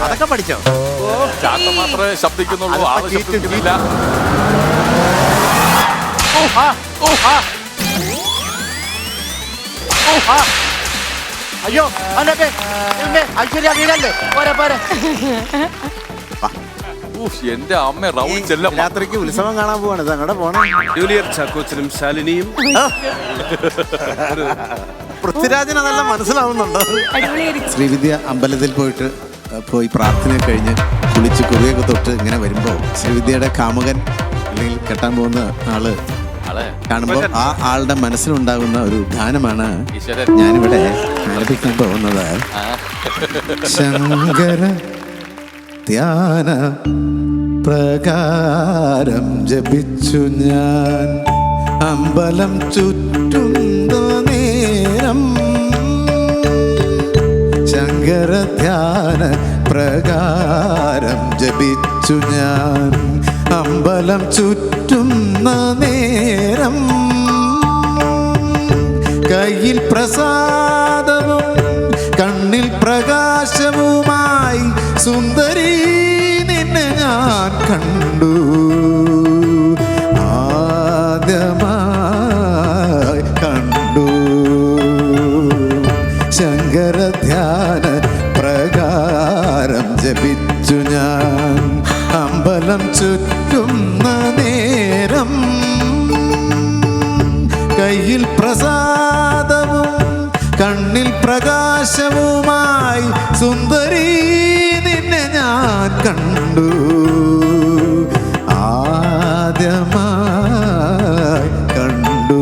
അതൊക്കെ പഠിച്ചോ? ചാട്ട മാത്രമേ ശബ്ദിക്കുന്നുള്ളൂ, ആള് ശബ്ദിക്കുന്നില്ല. അയ്യോ ഐശ്വര്യ വീടല്ലേ? പോരെ പോരെ. എന്റെ അമ്മ റൗണ്ട് ചെല്ലം. രാത്രിക്ക് ഉത്സവം കാണാൻ പോവാണ്. ഇത് അങ്ങോട്ട് പോണേ. ജൂലിയർ ചാക്കോച്ചനും ശാലിനിയും പൃഥ്വിരാജിന് അതെല്ലാം മനസ്സിലാവുന്നുണ്ടോ? ശ്രീവിദ്യ അമ്പലത്തിൽ പോയി പ്രാർത്ഥന കഴിഞ്ഞ് കുളിച്ച് കുറിയൊക്കെ തൊട്ട് ഇങ്ങനെ വരുമ്പോൾ ശ്രീവിദ്യയുടെ കാമുകൻ അല്ലെങ്കിൽ കെട്ടാൻ പോകുന്ന ആള് കാണുമ്പോൾ ആ ആളുടെ മനസ്സിലുണ്ടാകുന്ന ഒരു ഗാനമാണ് ഞാനിവിടെ ആലപിക്കാൻ പോകുന്നത്. ശങ്കര ധ്യാന പ്രകാരം ജപിച്ചു ഞാൻ അമ്പലം ചുറ്റുന്ന നേരം. ശങ്കര ധ്യാന പ്രകാരം ജപിച്ചു ഞാൻ അമ്പലം ചുറ്റുന്ന നേരം. കയ്യിൽ പ്രസാദവും കണ്ണിൽ പ്രകാശവുമായി സുന്ദരി നിന്നെ ഞാൻ കണ്ടു. ആദ്യമായി കണ്ടു. ശങ്കര ധ്യാന പ്രകാരം ജപിച്ചു ഞാൻ അമ്പലം ചുറ്റുന്ന നേരം. കയ്യിൽ പ്രസാദവും കണ്ണിൽ പ്രകാശവുമായി സുന്ദരി നിന്നെ ഞാൻ കണ്ടു. ആദ്യമായി കണ്ടു.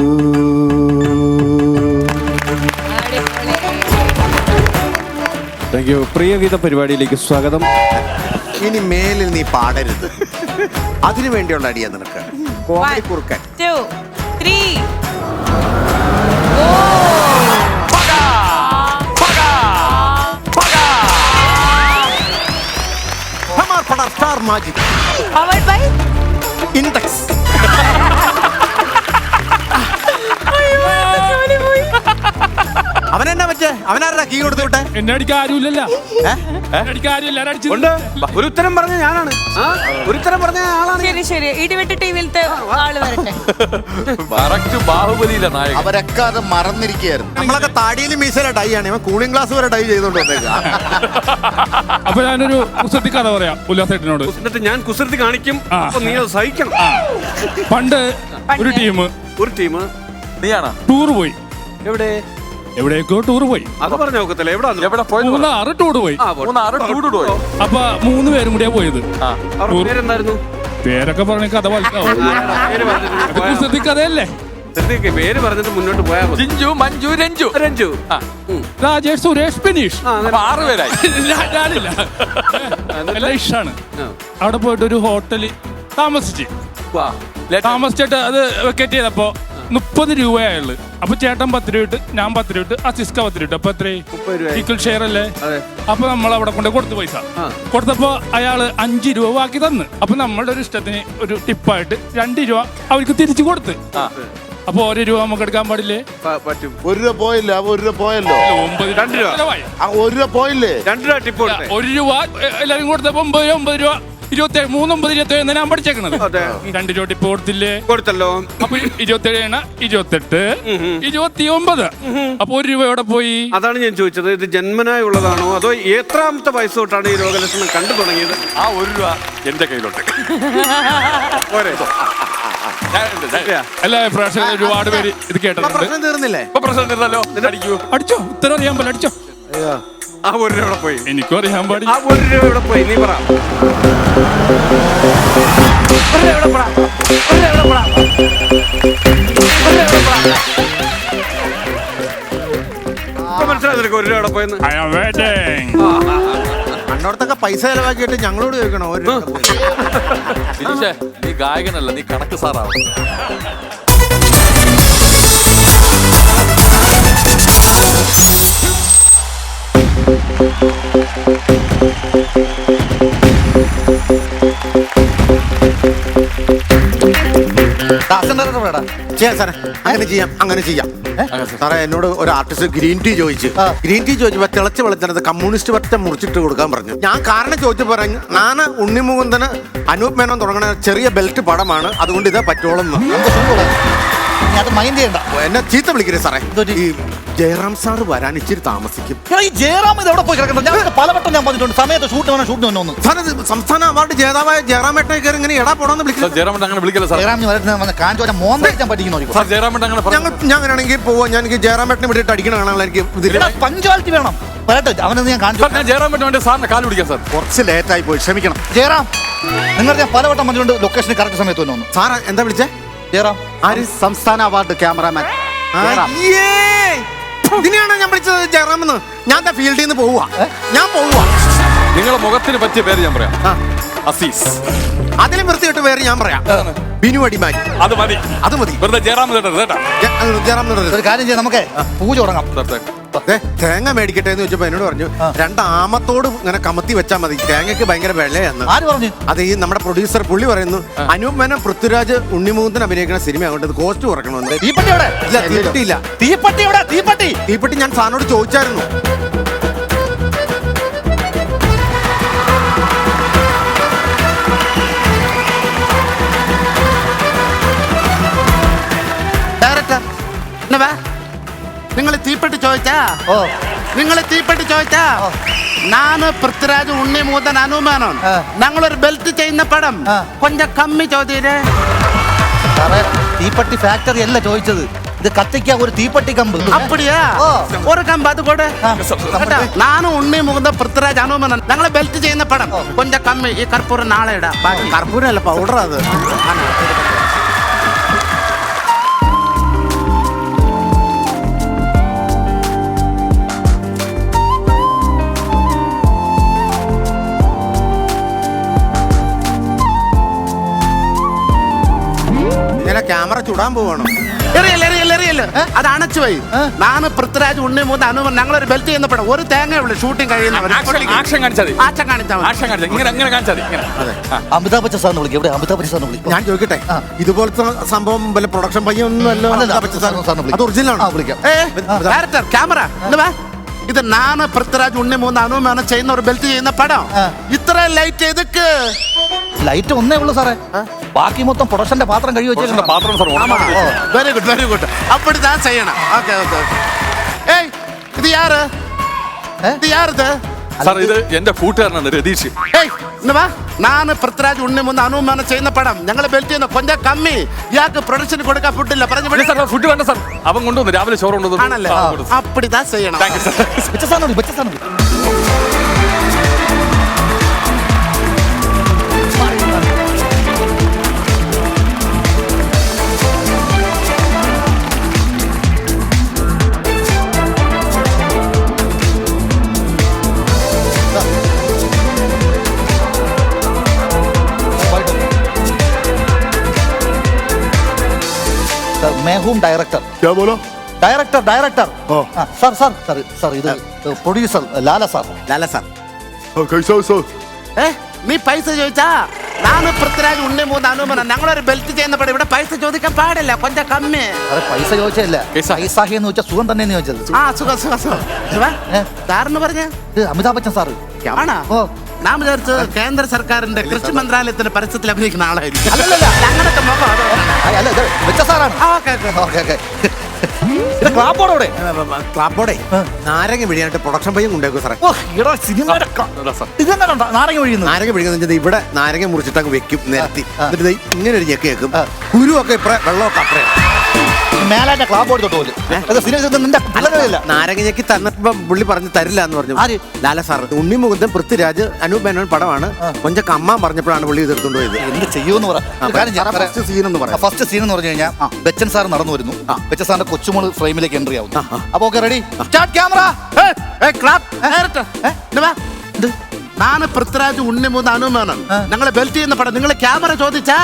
Thank you. പ്രിയഗീത പരിപാടിയിലേക്ക് സ്വാഗതം. ഇനി മേലിൽ നീ പാടരുത്. അതിനു വേണ്ടിയുള്ള അടിയാ നിനക്ക്. കോമഡി കുറുക്കൻ. 2, 3. Star Magic Powered by Index. അവനെന്നാ പറ്റേ? അവനാരുടെ കീ കൊടുത്തു വിട്ടെ? എന്നെ അടിക്കാൻ ആരുമില്ലല്ലോ. അടിക്കാൻ ആരുമില്ല. ഉണ്ട്. ഒരു ഉത്തരം പറഞ്ഞ ഞാനാണ്. ഒരു ഉത്തരം പറഞ്ഞ ആളാണ്. ശരി ശരി. ഇടിവെട്ട് ടിവിയിലത്തെ ആള് വരട്ടെ. കറക്റ്റ് ബാഹുബലിയിലെ നായകൻ. അവരൊക്കെ അത് മറന്നിരിക്കുകയായിരുന്നു. നമ്മളൊക്കെ താടിയിലും മീശയിലെ ഡൈ ആണ്. ഇവൻ കൂളിംഗ് ഗ്ലാസ് വരെ ഡൈ ചെയ്തോണ്ട് വന്നേക്കുക. അപ്പൊ ഞാനൊരു കുസൃതി കഥ പറയാം ഉല്ലാസേട്ടനോട്. എന്നിട്ട് ഞാൻ കുസൃതി കാണിക്കും. അപ്പൊ നീ അത് സഹിക്കണം. പണ്ട് ഒരു ടീം നീയാണോ ടൂർ പോയി. എവിടേക്കോ ടൂർ പോയി. അത് പറഞ്ഞ നോക്കത്തില്ല. എവിടെ പോയത്? 6 ടൂർ പോയി. 6 ടൂർ പോയി. അപ്പൊ 3 പേരും കൂടിയാ പോയത്. പേരെന്തായിരുന്നു? പേരൊക്കെ പറഞ്ഞ കഥ കുസൃതി കഥയല്ലേ. പേര് പറഞ്ഞിട്ട് മുന്നോട്ട് പോയാൽ മതി. ജിഞ്ചു, മഞ്ജു, രഞ്ജു. രഞ്ജു, രാജേഷ്, സുരേഷ്, ബിനീഷ്. 6 പേരായി. ഞാനില്ല. എല്ലാം ഇഷ്ടാണ്. അവിടെ പോയിട്ട് ഒരു ഹോട്ടലിൽ താമസിച്ചിട്ട് അത് വെക്കേറ്റ് ചെയ്തപ്പോ 30 രൂപയായുള്ളു. അപ്പൊ ചേട്ടൻ 10 രൂപ ഇട്ട്, ഞാൻ 10 രൂപ ഇട്ട്, അസിസ്ക 10 രൂപ. അപ്പൊ എത്രയായി? ഈക്വൽ ഷെയർ അല്ലേ? അപ്പൊ നമ്മൾ അവിടെ കൊണ്ട് കൊടുത്തു പൈസ. കൊടുത്തപ്പോ അയാള് 5 രൂപ ബാക്കി തന്ന്. അപ്പൊ നമ്മളുടെ ഒരു ഇഷ്ടത്തിന് ഒരു ടിപ്പായിട്ട് 2 രൂപ അവർക്ക് തിരിച്ചു കൊടുത്ത്. അപ്പൊ 1 രൂപ നമുക്ക് എടുക്കാൻ പാടില്ലേ? 1 രൂപ പോയില്ല. 1 രൂപ പോയല്ലോ. 9 2 രൂപ. 1 രൂപ പോയില്ലേ? 2 രൂപ ടിപ്പ്. 1 രൂപ എല്ലാരും കൊടുത്തപ്പോ 9 രൂപ 27, 3, 9, 27 ഞാൻ പഠിച്ചേക്കണത്. 2 രൂപ ടിപ്പ് കൊടുത്തില്ലേ? കൊടുത്തല്ലോ. അപ്പൊ 27, 28, 29. അപ്പൊ 1 രൂപ എവിടെ പോയി? അതാണ് ഞാൻ ചോദിച്ചത്. ഇത് ജന്മനായുള്ളതാണോ അതോ എത്രാമത്തെ വയസ്സ് തൊട്ടാണ് ഈ രോഗലക്ഷണം കണ്ടു തുടങ്ങിയത്? ആ 1 രൂപ എന്റെ കയ്യിലോട്ട്. അല്ല പ്രേക്ഷകർ ഒരുപാട് പേര് ഇത് കേട്ടിട്ടുണ്ട്. പ്രശ്നം തീർന്നില്ലേ? ഇപ്പൊ പ്രശ്നം തീർന്നല്ലോ. അടിച്ചോ, ഉത്തരം അറിയാൻ പോലെ അടിച്ചോ. ആ 1 രൂപ എവിടെ പോയി? എനിക്കും അറിയാൻ പാടില്ല. ആ 1 രൂപ എവിടെ പോയി? നീ പറ. മനസ്സിലായി 1 രൂപ എവിടെ പോയെന്ന്? അന്നോടത്തൊക്കെ പൈസ ചെലവാക്കിയിട്ട് ഞങ്ങളോട് ചോദിക്കണോ? നീ ഗായകനല്ല, നീ കണക്ക് സാറാണ്. അങ്ങനെ ചെയ്യാം. സാറേ എന്നോട് ഒരു ആർട്ടിസ്റ്റ് ഗ്രീൻ ടീ ചോദിച്ചപ്പോ തിളച്ച് വെള്ളത്തിനകത്ത് കമ്മ്യൂണിസ്റ്റ് പറ്റം മുറിച്ചിട്ട് കൊടുക്കാൻ പറഞ്ഞു. ഞാൻ കാരണം ചോദിച്ചു പറഞ്ഞു, ഞാൻ ഉണ്ണിമുകുന്ദന് അനൂപ് മേനോൻ തുടങ്ങണ ചെറിയ ബെൽറ്റ് പടമാണ്, അതുകൊണ്ട് ഇതേ പറ്റോളെന്ന്. അത് മൈൻഡ് ചെയ്യണ്ട. എന്നെ ചീത്ത വിളിക്കരുത് സാറേ. ഈ ജയറാം സാർ വരാൻ ഇച്ചിരി താമസിക്കും. ഈ ജയറാം ഇത് എവിടെ പോയി കിടക്കുന്നത്? ഞാൻ പലവട്ടം ഞാൻ പറഞ്ഞിട്ടുണ്ട് സമയത്ത് ഷൂട്ടിന് വന്നു. സാർ ഇത് സംസ്ഥാന അവാർഡ് ജേതാവായ ജയറാമേട്ടനെ കയറി ഇങ്ങനെ എടാ പോടാന്ന് വിളിക്കുന്നത്. ജയറാമേട്ടൻ അങ്ങനെ വിളിക്കല സാർ. കാഞ്ചോനെ മോൻ കഴിക്കാൻ പഠിക്കുന്നു. സാർ ജയറാമേട്ടൻ അങ്ങനെ ഞാൻ അങ്ങനെയാണെങ്കിൽ പോവാ. ഞാൻ എനിക്ക് ജയറാമേട്ടനെ വിട്ടിട്ട് അടിക്കണ കാണാനുള്ള എനിക്ക് പഞ്ച്വാലിറ്റി വേണം. അവനൊന്ന് ഞാൻ കാണിച്ചു. ഞാൻ ജയറാമേട്ടൻ വേണ്ടി സാറിനെ കാല് പിടിക്കാം സാർ. കുറച്ച് ലേറ്റായി പോയി, ക്ഷമിക്കണം. ജയറാം നിങ്ങൾ ഞാൻ പലവട്ടം പറഞ്ഞിട്ടുണ്ട് ലൊക്കേഷന് കറക്റ്റ് സമയത്ത് വന്നു. സാർ എന്താ വിളിച്ചേ? ജയറാം ആര്? സംസ്ഥാന അവാർഡ് ക്യാമറാമാൻ. ഇതിനെയാണോ ഞാൻ വിളിച്ചത് ജയറാമെന്ന്? ഞാൻ ഫീൽഡിൽ നിന്ന് പോവുക. ഞാൻ പോവുക. നിങ്ങളുടെ മുഖത്തിന് പറ്റിയ പേര് ഞാൻ പറയാം. അസീസ്. അതിലും വൃത്തിയിട്ട് പേര് ഞാൻ പറയാം. ബിനു അടിമാലി. അത് മതി. അത് മതി. വെറുതെ ജയറാം കേട്ടോ. ജയറാം ഒരു കാര്യം ചെയ്യാം, നമുക്ക് പൂജ തുടങ്ങാം. തേങ്ങ മേടിക്കട്ടെ എന്ന് വെച്ചപ്പോ എന്നോട് പറഞ്ഞു 2 ആമത്തോട് ഇങ്ങനെ കമത്തി വെച്ചാൽ മതി, തേങ്ങയ്ക്ക് ഭയങ്കര വിലയാന്ന്. ആര് പറഞ്ഞു? അത് ഈ നമ്മുടെ പ്രൊഡ്യൂസർ പുള്ളി പറയുന്നു അനൂപ് മേനോൻ പൃഥ്വിരാജ് ഉണ്ണിമുകുന്ദൻ അഭിനയിക്കുന്ന സിനിമ അതുകൊണ്ട് കോസ്റ്റ് കുറക്കണമെന്ന്. തീപ്പെട്ടി എവിടെ? ഇല്ല, തീപ്പെട്ടിയില്ല. തീപ്പെട്ടി എവിടെ? തീപ്പെട്ടി ഞാൻ സാറിനോട് ചോദിച്ചായിരുന്നു. ഡയറക്ടർ നിങ്ങൾ തീപ്പെട്ടി ചോദിച്ചാ? നിങ്ങൾ തീപ്പെട്ടി ചോദിച്ചാ? നാന് പൃഥ്വിരാജ് ഉണ്ണിമുകുന്ദൻ അനൂപ് മേനോൻ ഞങ്ങളൊരു ബെൽറ്റ് ചെയ്യുന്ന പടം കൊഞ്ചം കമ്മി ചോദ്യേ. തീപ്പെട്ടി ഫാക്ടറി അല്ല ചോദിച്ചത്, ഇത് കത്തിക്ക ഒരു തീപ്പെട്ടി കമ്പ്. അപ്പടിയാ? ഒരു കമ്പ് അത് കൂടെ. നാനും ഉണ്ണിമുകുന്ദൻ പൃഥ്വിരാജ് അനൂപ് മേനോൻ ഞങ്ങളെ ബെൽറ്റ് ചെയ്യുന്ന പടം കൊഞ്ചം കമ്മി. ഈ കർപ്പൂരം നാളെ ഇടാം. കർപ്പൂരം അല്ല, പൗഡർ. അത് ക്യാമറ ചുടാൻ പോവാണോ? അത് അണച്ചു പോയി. നാന് പൃഥ്വിരാജ് ഉണ്ണിമുകുന്ദൻ അനൂപ് ഞങ്ങളൊരു ബെൽറ്റ് ചെയ്യുന്ന പടം ഒരു തേങ്ങ ഉള്ളു ഷൂട്ടിംഗ് കഴിയുന്നവർ. അമിതാഭ് ബച്ചൻ സാറിന് വിളിക്കും. അമിതാഭ് ബച്ചൻ സാറിന് വിളിക്കും. ഞാൻ ചോദിക്കട്ടെ, ഇതുപോലത്തെ സംഭവം വല്ല പ്രൊഡക്ഷൻ പയ്യൊന്നും അല്ലോ? അത് ഒറിജിനലാണ്. വിളിക്കാം. ഡയറക്ടർ ക്യാമറ ഇത് നാന് പൃഥ്വിരാജ് ഉണ്ണിമുകുന്ദൻ അനൂപ് മേനോൻ ചെയ്യുന്ന ഒരു ബെൽറ്റ് ചെയ്യുന്ന പടം. ഇത്ര ലൈറ്റ് എതുക്ക്? ലൈറ്റ് ഒന്നേ ഉള്ളൂ സാറേ, ബാക്കി മൊത്തം പ്രൊഡക്ഷന്റെ പാത്രം കഴുകി വെച്ചിട്ടുണ്ട്. Very good, very good. അപ്പടി താൻ ചെയ്യണം. Okay okay. ഏയ് ഇത് യാര്? ഇത് യാരത്? സാർ ഇത് എന്റെ കൂട്ടുകാരനാണ് രതീഷ്. നാന് പൃഥ്വിരാജ് ഉണ്ണിമുകുന്ദൻ അനൂപ് മേനോൻ ചെയ്യുന്ന പടം ഞങ്ങളെ ബെൽറ്റ് ചെയ്യുന്ന കൊഞ്ചം കമ്മി. ഇയാൾക്ക് പ്രൊഡക്ഷന് കൊടുക്കാൻ ഫുഡില്ല. പറഞ്ഞു ഫുഡ് വേണ്ട സാർ, അവൻ കൊണ്ടുവന്നു രാവിലെ ചോറ് കൊണ്ടുവന്നു. ആണല്ലേ? അപ്പടി താൻ ചെയ്യണം. मैं हूँ डायरेक्टर. क्या बोलो? Director director. Sir sir sir sir ഇത് producer Lala sir. Lala sir നീ പൈസ ചോദിച്ചാ? നാന് പൃഥ്വിരാജ് ഉണ്ണിമുകുന്ദൻ അനൂപ് മേനോൻ ഞങ്ങളൊരു ബെൽറ്റ് ചെയ്യുന്ന പടം ഇവിടെ പൈസ ചോദിക്കാൻ പാടില്ല, കൊഞ്ചം കമ്മി. പൈസ ചോദിച്ചല്ല, പൈസ എന്ന് വെച്ചാൽ സുഖം തന്നെ ചോദിച്ചത്. ആ സുഖം സുഖം സുഖം. സാറിന് പറഞ്ഞ അമിതാഭ് ബച്ചൻ സാറ് ആണോ? നാം വിചാരിച്ചത് കേന്ദ്ര സർക്കാരിന്റെ കൃഷി മന്ത്രാലയത്തിന്റെ പരസ്യത്തിൽ അഭിനയിക്കുന്ന ആളായിരിക്കും. അങ്ങനത്തെ മുഖം അല്ല, ഇത് ബച്ചൻ സാറാണ്. ക്ലാപ്പോടെ ക്ലാപ്പോടെ നാരങ്ങ പിഴിയാനായിട്ട് പ്രൊഡക്ഷൻ പയ്യും കൊണ്ടേക്കും സാറേ. നാരങ്ങ പിഴിയുന്നു. നാരങ്ങ പിഴിയുന്നത് ഇവിടെ നാരങ്ങ മുറിച്ചിട്ടങ്ങ് വെക്കും നിരത്തി. എന്നിട്ട് ഇങ്ങനെ ഒരു ഞെക്ക് കേൾക്കും. കുരുവൊക്കെ ഇപ്പറേ വെള്ളമൊക്കെ അപ്പറേ മേലാന്റെ ക്ലാപ്പോട് തൊട്ട് പോലും നാരങ്ങ ഞെക്കി തന്നപ്പോ പുള്ളി പറഞ്ഞു തരില്ല എന്ന് പറഞ്ഞു. ലാല സാർ ഉണ്ണിമുകുന്ദൻ പൃഥ്വിരാജ് അനൂപ് മേനോൻ പടമാണ്. കൊഞ്ചം കമ്മാൻ പറഞ്ഞപ്പോഴാണ് പുള്ളി എടുത്തുകൊണ്ട് പോയത്. എന്ത് ചെയ്യുമെന്ന് പറയാം. ഫസ്റ്റ് സീൻ എന്ന് പറയാം. ഫസ്റ്റ് സീൻ എന്ന് പറഞ്ഞു കഴിഞ്ഞാൽ ബച്ചൻ സാർ നടന്നു വരുന്നു. ബച്ചൻ സാറിന്റെ കൊച്ചുമോള് ഫ്രെയിമിലേക്ക് എൻട്രി ആവുന്നു. അപ്പൊ ഓക്കെ റെഡി സ്റ്റാർട്ട് ക്യാമറ. നാന് പൃഥ്വിരാജ് ഉണ്ണിമുകുന്ദൻ അനൂപ് മേനോൻ ഞങ്ങളെ ബെൽറ്റ് ചെയ്യുന്ന പടം നിങ്ങൾ ക്യാമറ ചോദിച്ചാ?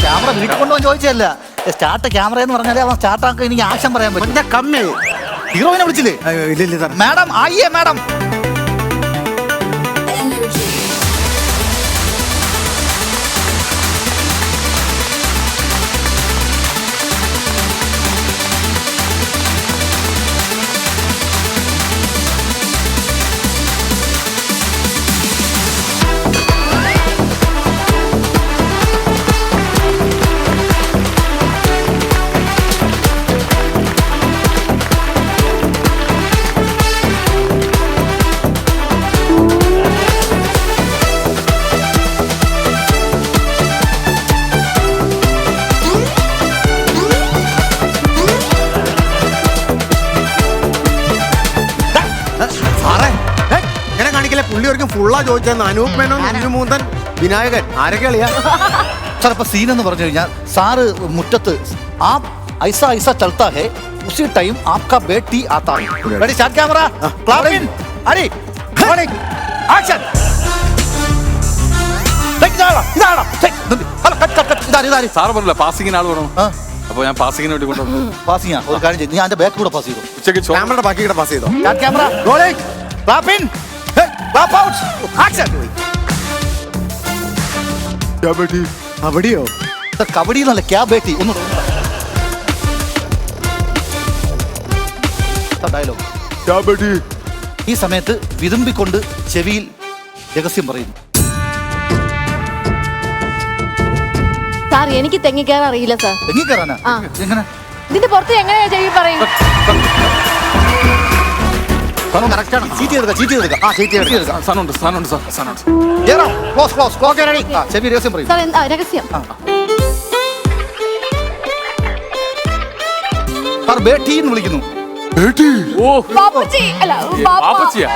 ക്യാമറ വീട്ടിൽ കൊണ്ടുപോകാൻ ചോദിച്ചല്ല. സ്റ്റാർട്ട് ക്യാമറ എന്ന് പറഞ്ഞാൽ അവൻ സ്റ്റാർട്ടാക്കാൻ എനിക്ക് ആശം പറയാൻ പറ്റും. കമ്മി ഹീറോയിനെ വിളിച്ചില്ലേ? മാഡം ആയിയേ മാഡം. രണ്ടുപേർക്കും ഫുള്ളാ ചോദിച്ചെന്ന്. അനൂപ് മേനോൻ, ഉണ്ണിമൂന്തൻ, വിനായകൻ, ആരൊക്കെ കളിയാ? സാർ ഇപ്പൊ സീൻ എന്ന് പറഞ്ഞു കഴിഞ്ഞാൽ സാറ് മുറ്റത്ത് ആ ഐസ ഐസ ചलता है उसी टाइम आपका बेटी आता है. Ready start camera clap in अरे रोलिंग एक्शन टेक ഇതാടാ ഹലോ കട്ട് ഇതാരി സാറ് പറഞ്ഞില്ല പാസിങ്ങിന് ആൾ വേണം. അപ്പൊ ഞാൻ പാസിങ്ങിന് വേണ്ടി കൊണ്ടുവന്നു. പാസിംഗ് ഒരു കാര്യം ചെയ്യും, നീ അതിന്റെ ബാക്ക് കൂടെ പാസ് ചെയ്തു. ഉച്ചയ്ക്ക് ക്യാമറയുടെ ബാക്കി കൂടെ പാസ് ചെയ്തോ. സ്റ്റാർട്ട് ക്യാമറ റോളിംഗ് ക്ലैप इन ക്ലैप ഔട്ട് ആക്ഷൻ. അവിടെയോ? കബഡി എന്നല്ല ക്യാ ബേട്ടി ഒന്ന് ഡയലോഗ്. ഈ സമയത്ത് വിതുമ്പിക്കൊണ്ട് ചെവിയിൽ രഹസ്യം പറയുന്നു. സാർ എനിക്ക് തെങ്ങിക്കയറാൻ അറിയില്ല സാർ. തെങ്ങിക്കയറാനാ? എങ്ങനെ? ഇതിന്റെ പുറത്ത് എങ്ങനെയാ ചെവി പറയും? ചെവി രഹസ്യം പറയും. സാർ എന്താ രഹസ്യം? സാർ ബേട്ടി എന്ന് വിളിക്കുന്നു. ബാപ്പുജി അല്ല പാപ്പച്ചിയാ?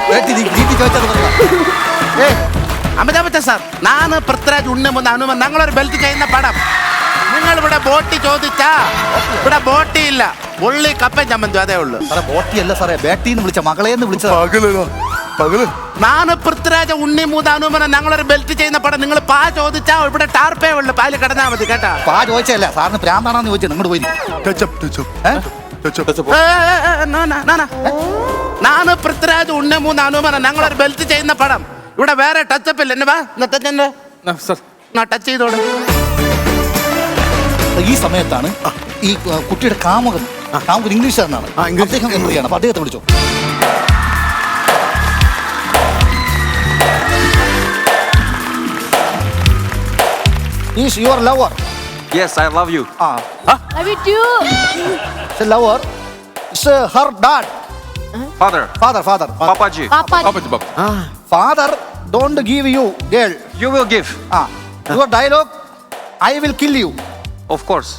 അമിതാഭ് സാർ, നാണ് പൃഥ്വിരാജ്, ഉണ്ണിമുന്തൻ, ഹനുമാൻ, ഞങ്ങളൊരു ബെൽറ്റ് ചെയ്യുന്ന പടം. നിങ്ങൾ ഇവിടെ ബോട്ടി ചോദിച്ചാ ഇവിടെ ബോട്ടി ഇല്ല, ഉള്ളി കപ്പയും ചമ്മന്തും അതേ ഉള്ളു. സാറേ ബോട്ടി അല്ല സാറേ, ബേട്ടി എന്ന് വിളിച്ച മകളെന്ന് വിളിച്ചത്. നാണ് പൃഥ്വിരാജ്, ഉണ്ണിമുന്തൻ, ഹനുമാൻ, ഞങ്ങളൊരു ബെൽറ്റ് ചെയ്യുന്ന പടം. നിങ്ങൾ പാ ചോദിച്ചാ ഇവിടെ ടാർപ്പേ ഉള്ളു, പാല് കിടന്നാ മതി കേട്ടാ. പാ ചോദിച്ചല്ല സാറിന് പ്രാന്താണെന്ന് ചോദിച്ചു. നിങ്ങോട്ട് പോയി നാണ് പൃഥ്വിരാജ്, ഉണ്ണിമുന്തൻ, ഹനുമാൻ, ഞങ്ങളൊരു ബെൽറ്റ് ചെയ്യുന്ന പടം. ഇവിടെ വേറെ ടച്ചപ്പ് ഇല്ല. എന്നെ വാ ടച്ച് ചെയ്തോളൂ. ഈ സമയത്താണ് ഈ കുട്ടിയുടെ കാമുകൻ ഇംഗ്ലീഷുകാരനാണ്. അദ്ദേഹം എന്താണ്? അപ്പൊ അദ്ദേഹത്തെ വിളിച്ചോ. Is your lover? Yes, I love you. Love you too. The lover is her dad. Father. Papaji. Father don't give you girl. You will give. Your dialogue, I will kill you. Of course.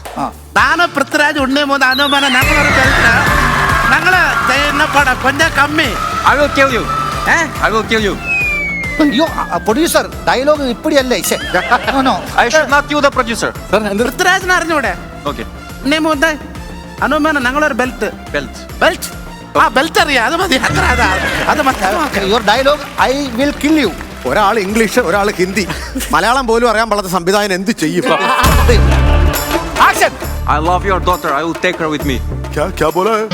നാണ് പൃഥ്വിരാജ്, ഉണ്ണിമുന്തൻ, ഹനുമാൻ, ഞങ്ങളൊരു ബെൽറ്റ് ഞങ്ങള് ചെയ്യുന്ന പടം കൊഞ്ചം കമ്മി. I will kill you. I will kill you. അയ്യോ പ്രൊഡ്യൂസർ ഡയലോഗ് ഇപ്പടിയല്ലേ? No. I should not kill the producer. പൃഥ്വിരാജിനെ അറിഞ്ഞൂടെ? Okay. ഉണ്ണിമുന്തൻ, ഹനുമാൻ, ഞങ്ങളൊരു ബെൽറ്റ്. ബെൽറ്റ് ആ ബെൽറ്റ് അറിയാം, അത് മതി. അത് മതി. Your dialogue, I will kill you. ഒരാൾ ഇംഗ്ലീഷ്, ഒരാൾ ഹിന്ദി, മലയാളം പോലും അറിയാൻ പാടാത്ത സംവിധായകൻ എന്ത് ചെയ്യും? Action. I love your daughter. I will take her with me. क्या बोला है?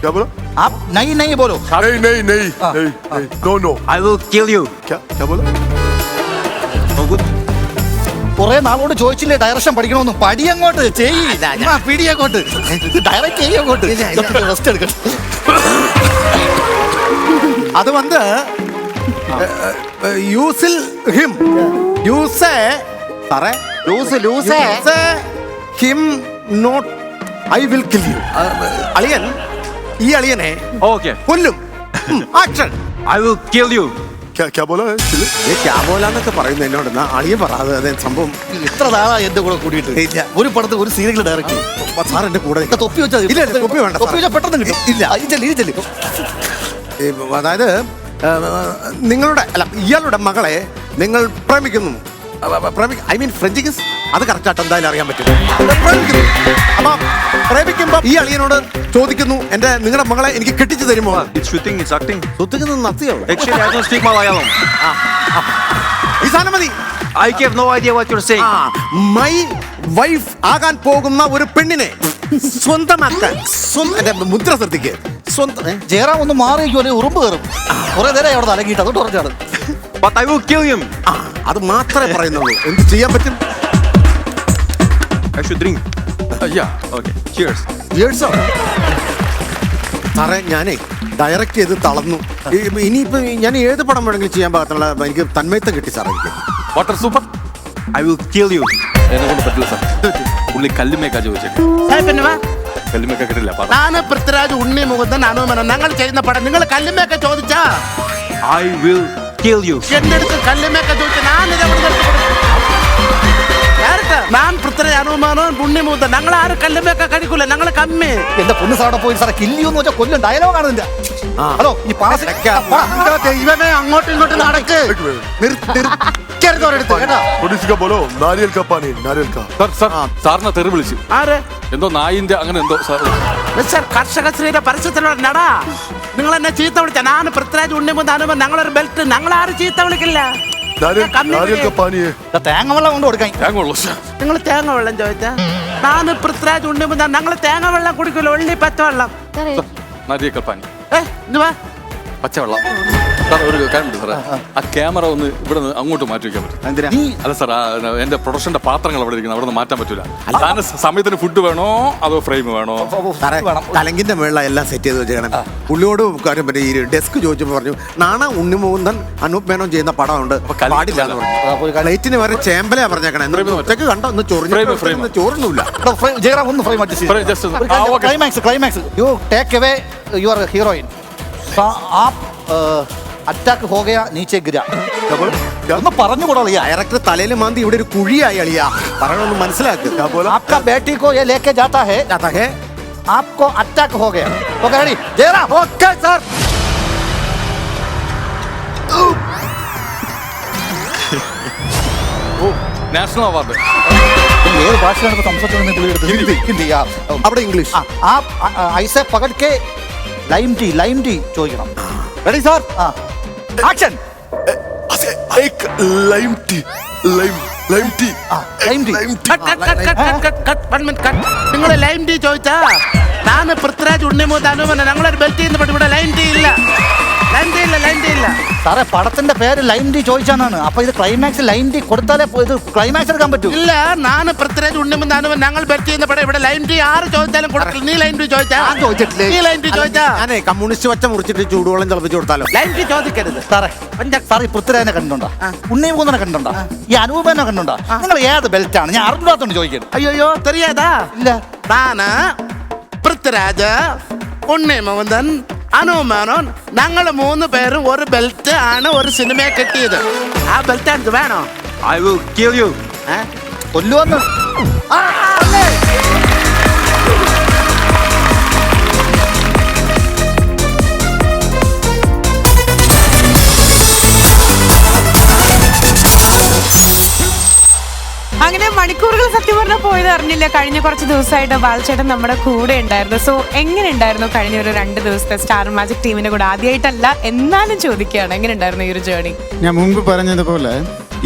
क्या बोला? आप नहीं बोलो. नहीं. No. I will kill you. क्या बोला? No good. കുറെ നാളോട് ചോദിച്ചില്ലേ ഡയറക്ഷൻ പഠിക്കണമെന്ന്? പടി അങ്ങോട്ട് ചെയ്യ്, പിടി അങ്ങോട്ട്, ഡയറക്റ്റ് ചെയ്യ അങ്ങോട്ട്. റെസ്റ്റ് എടുക്കണം. അത് വന്ന് യൂസിൽ ഹിം യൂസ് സാറേ lose him not I will kill you. അളിയൻ ഈ അളിയനെ കൊല്ലും. Action. I will kill you. क्या बोला है? ക്യാബോലാന്നൊക്കെ പറയുന്നു എന്നോട്. അളിയൻ പറ അതെ സംഭവം. ഇത്ര നാളാ എന്റെ കൂടെ കൂടിയിട്ട് ഒരു പടത്ത് ഒരു സീരിയൽ ഡയറക്റ്റ്. സാർ എന്റെ കൂടെ തൊപ്പി വെച്ചാൽ ഇല്ല, തൊപ്പി വേണ്ട. തൊപ്പി വെച്ചാൽ പെട്ടെന്ന് കിട്ടും. ഇല്ല അതായത് നിങ്ങളുടെ അല്ല ഇയാളുടെ മകളെ നിങ്ങൾ പ്രേമിക്കുന്നു. ഐ മീൻ ഫ്രഞ്ച് കിസ് അത് കറക്റ്റായിട്ട് എന്തായാലും അറിയാൻ പറ്റും. പ്രേമിക്കുന്നു. അപ്പൊ പ്രേമിക്കുമ്പോ ഈ അളിയനോട് ചോദിക്കുന്നു, നിങ്ങളുടെ മകളെ എനിക്ക് കെട്ടിച്ചു തരുമോ? Actually, I don't speak Malayalam. ഈ സാധനം മതി. I have no idea what you're saying. My wife ആകാൻ പോകുന്ന ഒരു പെണ്ണിനെ സ്വന്തമാക്കാൻ മുദ്ര ശ്രദ്ധിക്ക്. ജയറാം ഒന്ന് മാറിയിരിക്കുമല്ലേ, ഉറുമ്പ് കയറും. കുറെ നേരം അവിടെ അലങ്ങിയിട്ട് അതുകൊണ്ട് പറഞ്ഞാണ്. But I will kill him. അത് മാത്രമേ പറയുന്നുള്ളൂ. എന്ത് ചെയ്യാൻ പറ്റും? I should drink. Yeah. Okay. Cheers. സാറേ ഞാനേ ഡയറക്റ്റ് ചെയ്ത് തളർന്നു. ഇനിയിപ്പോ ഞാൻ ഏത് പടം വേണമെങ്കിലും ചെയ്യാൻ പാകത്തുള്ള എനിക്ക് തന്മയത്വം കിട്ടി സാറേ. എനിക്ക് Water super. I will kill you. എന്നെ കൊണ്ട് പറ്റില്ല സാർ. പുള്ളി കല്ലുമേക്കാ ചോദിച്ചേക്കാം. കല്ലുമേക്ക കിട്ടില്ല. നാണ് പൃഥ്വിരാജ്, ഉണ്ണിമുകുന്ദൻ, ഹനുമാൻ, ഞങ്ങൾ ചെയ്യുന്ന പടം. നിങ്ങൾ കല്ലുമേക്ക ചോദിച്ചാ I will kill you. എന്റെ അടുത്ത് കല്ലുമേക്ക ചോദിച്ചാൽ ഞാൻ കേട്ടോ ഞാൻ പൃഥ്വിരാജ് അനുമാനം ഉണ്ണിമുകുന്ദൻ ഞങ്ങൾ ആരും കല്ലുമൊക്കെ കഴിക്കൂല ഞങ്ങള് കമ്മി. എന്റെ പൊന്ന് സാറോടെ പോയി സാറേ കില്ലിയെന്ന് വെച്ചാൽ കൊല്ലും ഡയലോഗാണ് ഇതിന്റെ. ഹലോ ഈ പാസ് ദൈവമേ അങ്ങോട്ടും ഇങ്ങോട്ടും നടക്ക്. നിർത്തരുത് ഒരിടത്ത് കേട്ടോ. സാറിനെ തെറി വിളിച്ചു. ആര് എന്തോ നായിന്റെ അങ്ങനെ എന്തോ സാർ. മിസ്റ്റർ കർഷക ശ്രീയുടെ പരസ്യത്തിലൂടെ നടാ നിങ്ങൾ എന്നെ ചീത്ത വിളിച്ച ഞാൻ പൃഥ്വിരാജ് ഉണ്ണിമുകുന്ദൻ അനുമാനം ഞങ്ങളൊരു ബെൽറ്റ് ഞങ്ങൾ ആരും ചീത്ത വിളിക്കില്ല. തേങ്ങ വെള്ളം കൊണ്ട് കൊടുക്കാൻ. നിങ്ങൾ തേങ്ങ വെള്ളം ചോദിച്ചാ ഞാൻ പൃഥ്വിരാജ് ഉണ്ണിമുകുന്ദൻ ഞങ്ങൾ തേങ്ങ വെള്ളം കുടിക്കൂല ഉള്ളി പച്ചവെള്ളം. പച്ചവെള്ളം. സാർ ഒരു കാര്യമുണ്ട് സാറേ, ആ ക്യാമറ ഒന്ന് ഇവിടെ നിന്ന് അങ്ങോട്ട് മാറ്റി വെക്കാൻ പറ്റും? അല്ല സാർ, എന്റെ പ്രൊഡക്ഷന്റെ പാത്രങ്ങൾ അവിടെ ഇരിക്കുന്നത് അവിടെ നിന്ന് മാറ്റാൻ പറ്റൂല. സാറിന് സമയത്തിന് ഫുഡ് വേണോ അതോ ഫ്രെയിം വേണോ? തലങ്കിന്റെ മേളില എല്ലാം സെറ്റ് ചെയ്ത് വെച്ചേക്കണം. പുള്ളിയോട് കാര്യം ഈ ഡെസ്ക് ചോദിച്ചപ്പോൾ പറഞ്ഞു നാണ ഉണ്ണിമുകുന്ദൻ അനൂപ് മേനോൻ ചെയ്യുന്ന പടമുണ്ട് പാടില്ല എന്ന് പറഞ്ഞു. ലൈറ്റിന് വരെ ചേമ്പലയാ പറഞ്ഞേക്കണം. ഒറ്റക്ക് കണ്ടോ ഒന്ന് ചോറിനില്ല. Climax you take away your heroine. आप अटैक हो गया नीचे गिरा. ഒന്ന് പറഞ്ഞുകൂടാ ഡയറക്ടർ തലയിൽ മാന്തി ഇവിടെ ഒരു കുഴിയായി അളിയാ. പറയണമെന്ന് മനസ്സിലാക്കുക. आपका बेटी को ये लेके जाता है आपको अटैक हो गया. Okay ready Jairam. Okay sir. National award ഏത് ഭാഷയാണ് സംസാരിച്ചത്? ഹിന്ദി. അവിടെ ഇംഗ്ലീഷ്. आप ऐसे पकड़ के लाइम टी ചോദിക്കണം. Ready sir? ആക്ഷൻ. നിങ്ങൾ ലൈം ടീ ചോദിച്ചാ ഞാൻ പൃഥ്വിരാജ് ഉണ്ണിമുകുന്ദൻ അനുമാനം ഞങ്ങളൊരു ബെൽറ്റ് ചെയ്യുന്ന പറ്റി ഇവിടെ ലൈം ടീ ഇല്ല. സാറേ പടത്തിന്റെ പേര് ലൈം ടീ ചോദിച്ചാണ്. അപ്പൊ ഇത് ക്ലൈമാക്സ് ലൈം ടീ കൊടുത്താലേ ഇത് ക്ലൈമാക്സ് എടുക്കാൻ പറ്റൂ. ഇല്ല ഞാൻ പൃഥ്വിരാജ് ഉണ്ണിമുകുന്ദൻ അനുമാനം ഞങ്ങൾ ബെൽറ്റ് ചെയ്യുന്ന പടം ഇവിടെ ലൈം ടീ ആര് ചോദിച്ചാലും കൊടുക്കില്ല. നീ ലൈം ടീ ചോദിച്ചാ? നീ ലൈം ടീ ചോദിച്ചാ? ഞാനേ കമ്മ്യൂണിസ്റ്റ് വച്ച മുറിച്ചിട്ട് ചൂടുവെള്ളം തിളപ്പിച്ച് കൊടുത്താലോ? ലൈം ടീ ചോദിക്കരുത് സാറേ. സാർ ഈ പൃഥ്വിരാജിനെ കണ്ടിട്ടുണ്ടോ? ഉണ്ണിമുകുന്ദനെ കണ്ടിട്ടുണ്ടോ? ഈ അനൂപനെ കണ്ടിട്ടുണ്ടോ? നിങ്ങൾ ഏത് ബെൽറ്റ് ആണ്? ഞാൻ അറിഞ്ഞാത്തോണ്ട് ചോദിക്കരുത്. അയ്യോ തെരിയാതാ? ഇല്ല. നാന് പൃഥ്വിരാജ് ഉണ്ണിമുകുന്ദൻ അനുമാനം ഞങ്ങൾ 3 പേരും ഒരു ബെൽറ്റ് ആണ് ഒരു സിനിമയെ കിട്ടിയത്. ആ ബെൽറ്റ് എനിക്ക് വേണോ? I will kill you. കൊല്ലുവന്ന്. അങ്ങനെ മണിക്കൂറുകൾ സത്യം പറഞ്ഞാൽ പോയത് അറിഞ്ഞില്ല. കഴിഞ്ഞ കുറച്ച് ദിവസമായിട്ട് ബാലചേട്ടൻ നമ്മുടെ കൂടെ ഉണ്ടായിരുന്നു. സോ എങ്ങനെ ഉണ്ടായിരുന്നു കഴിഞ്ഞ ഒരു 2 ദിവസത്തെ സ്റ്റാർ മാജിക് ടീമിന്റെ കൂടെ? ആദ്യമായിട്ടല്ല എന്നാലും ചോദിക്കുകയാണ്, എങ്ങനെ ഉണ്ടായിരുന്നു ഈ ഒരു ജേർണി? ഞാൻ മുമ്പ് പറഞ്ഞതുപോലെ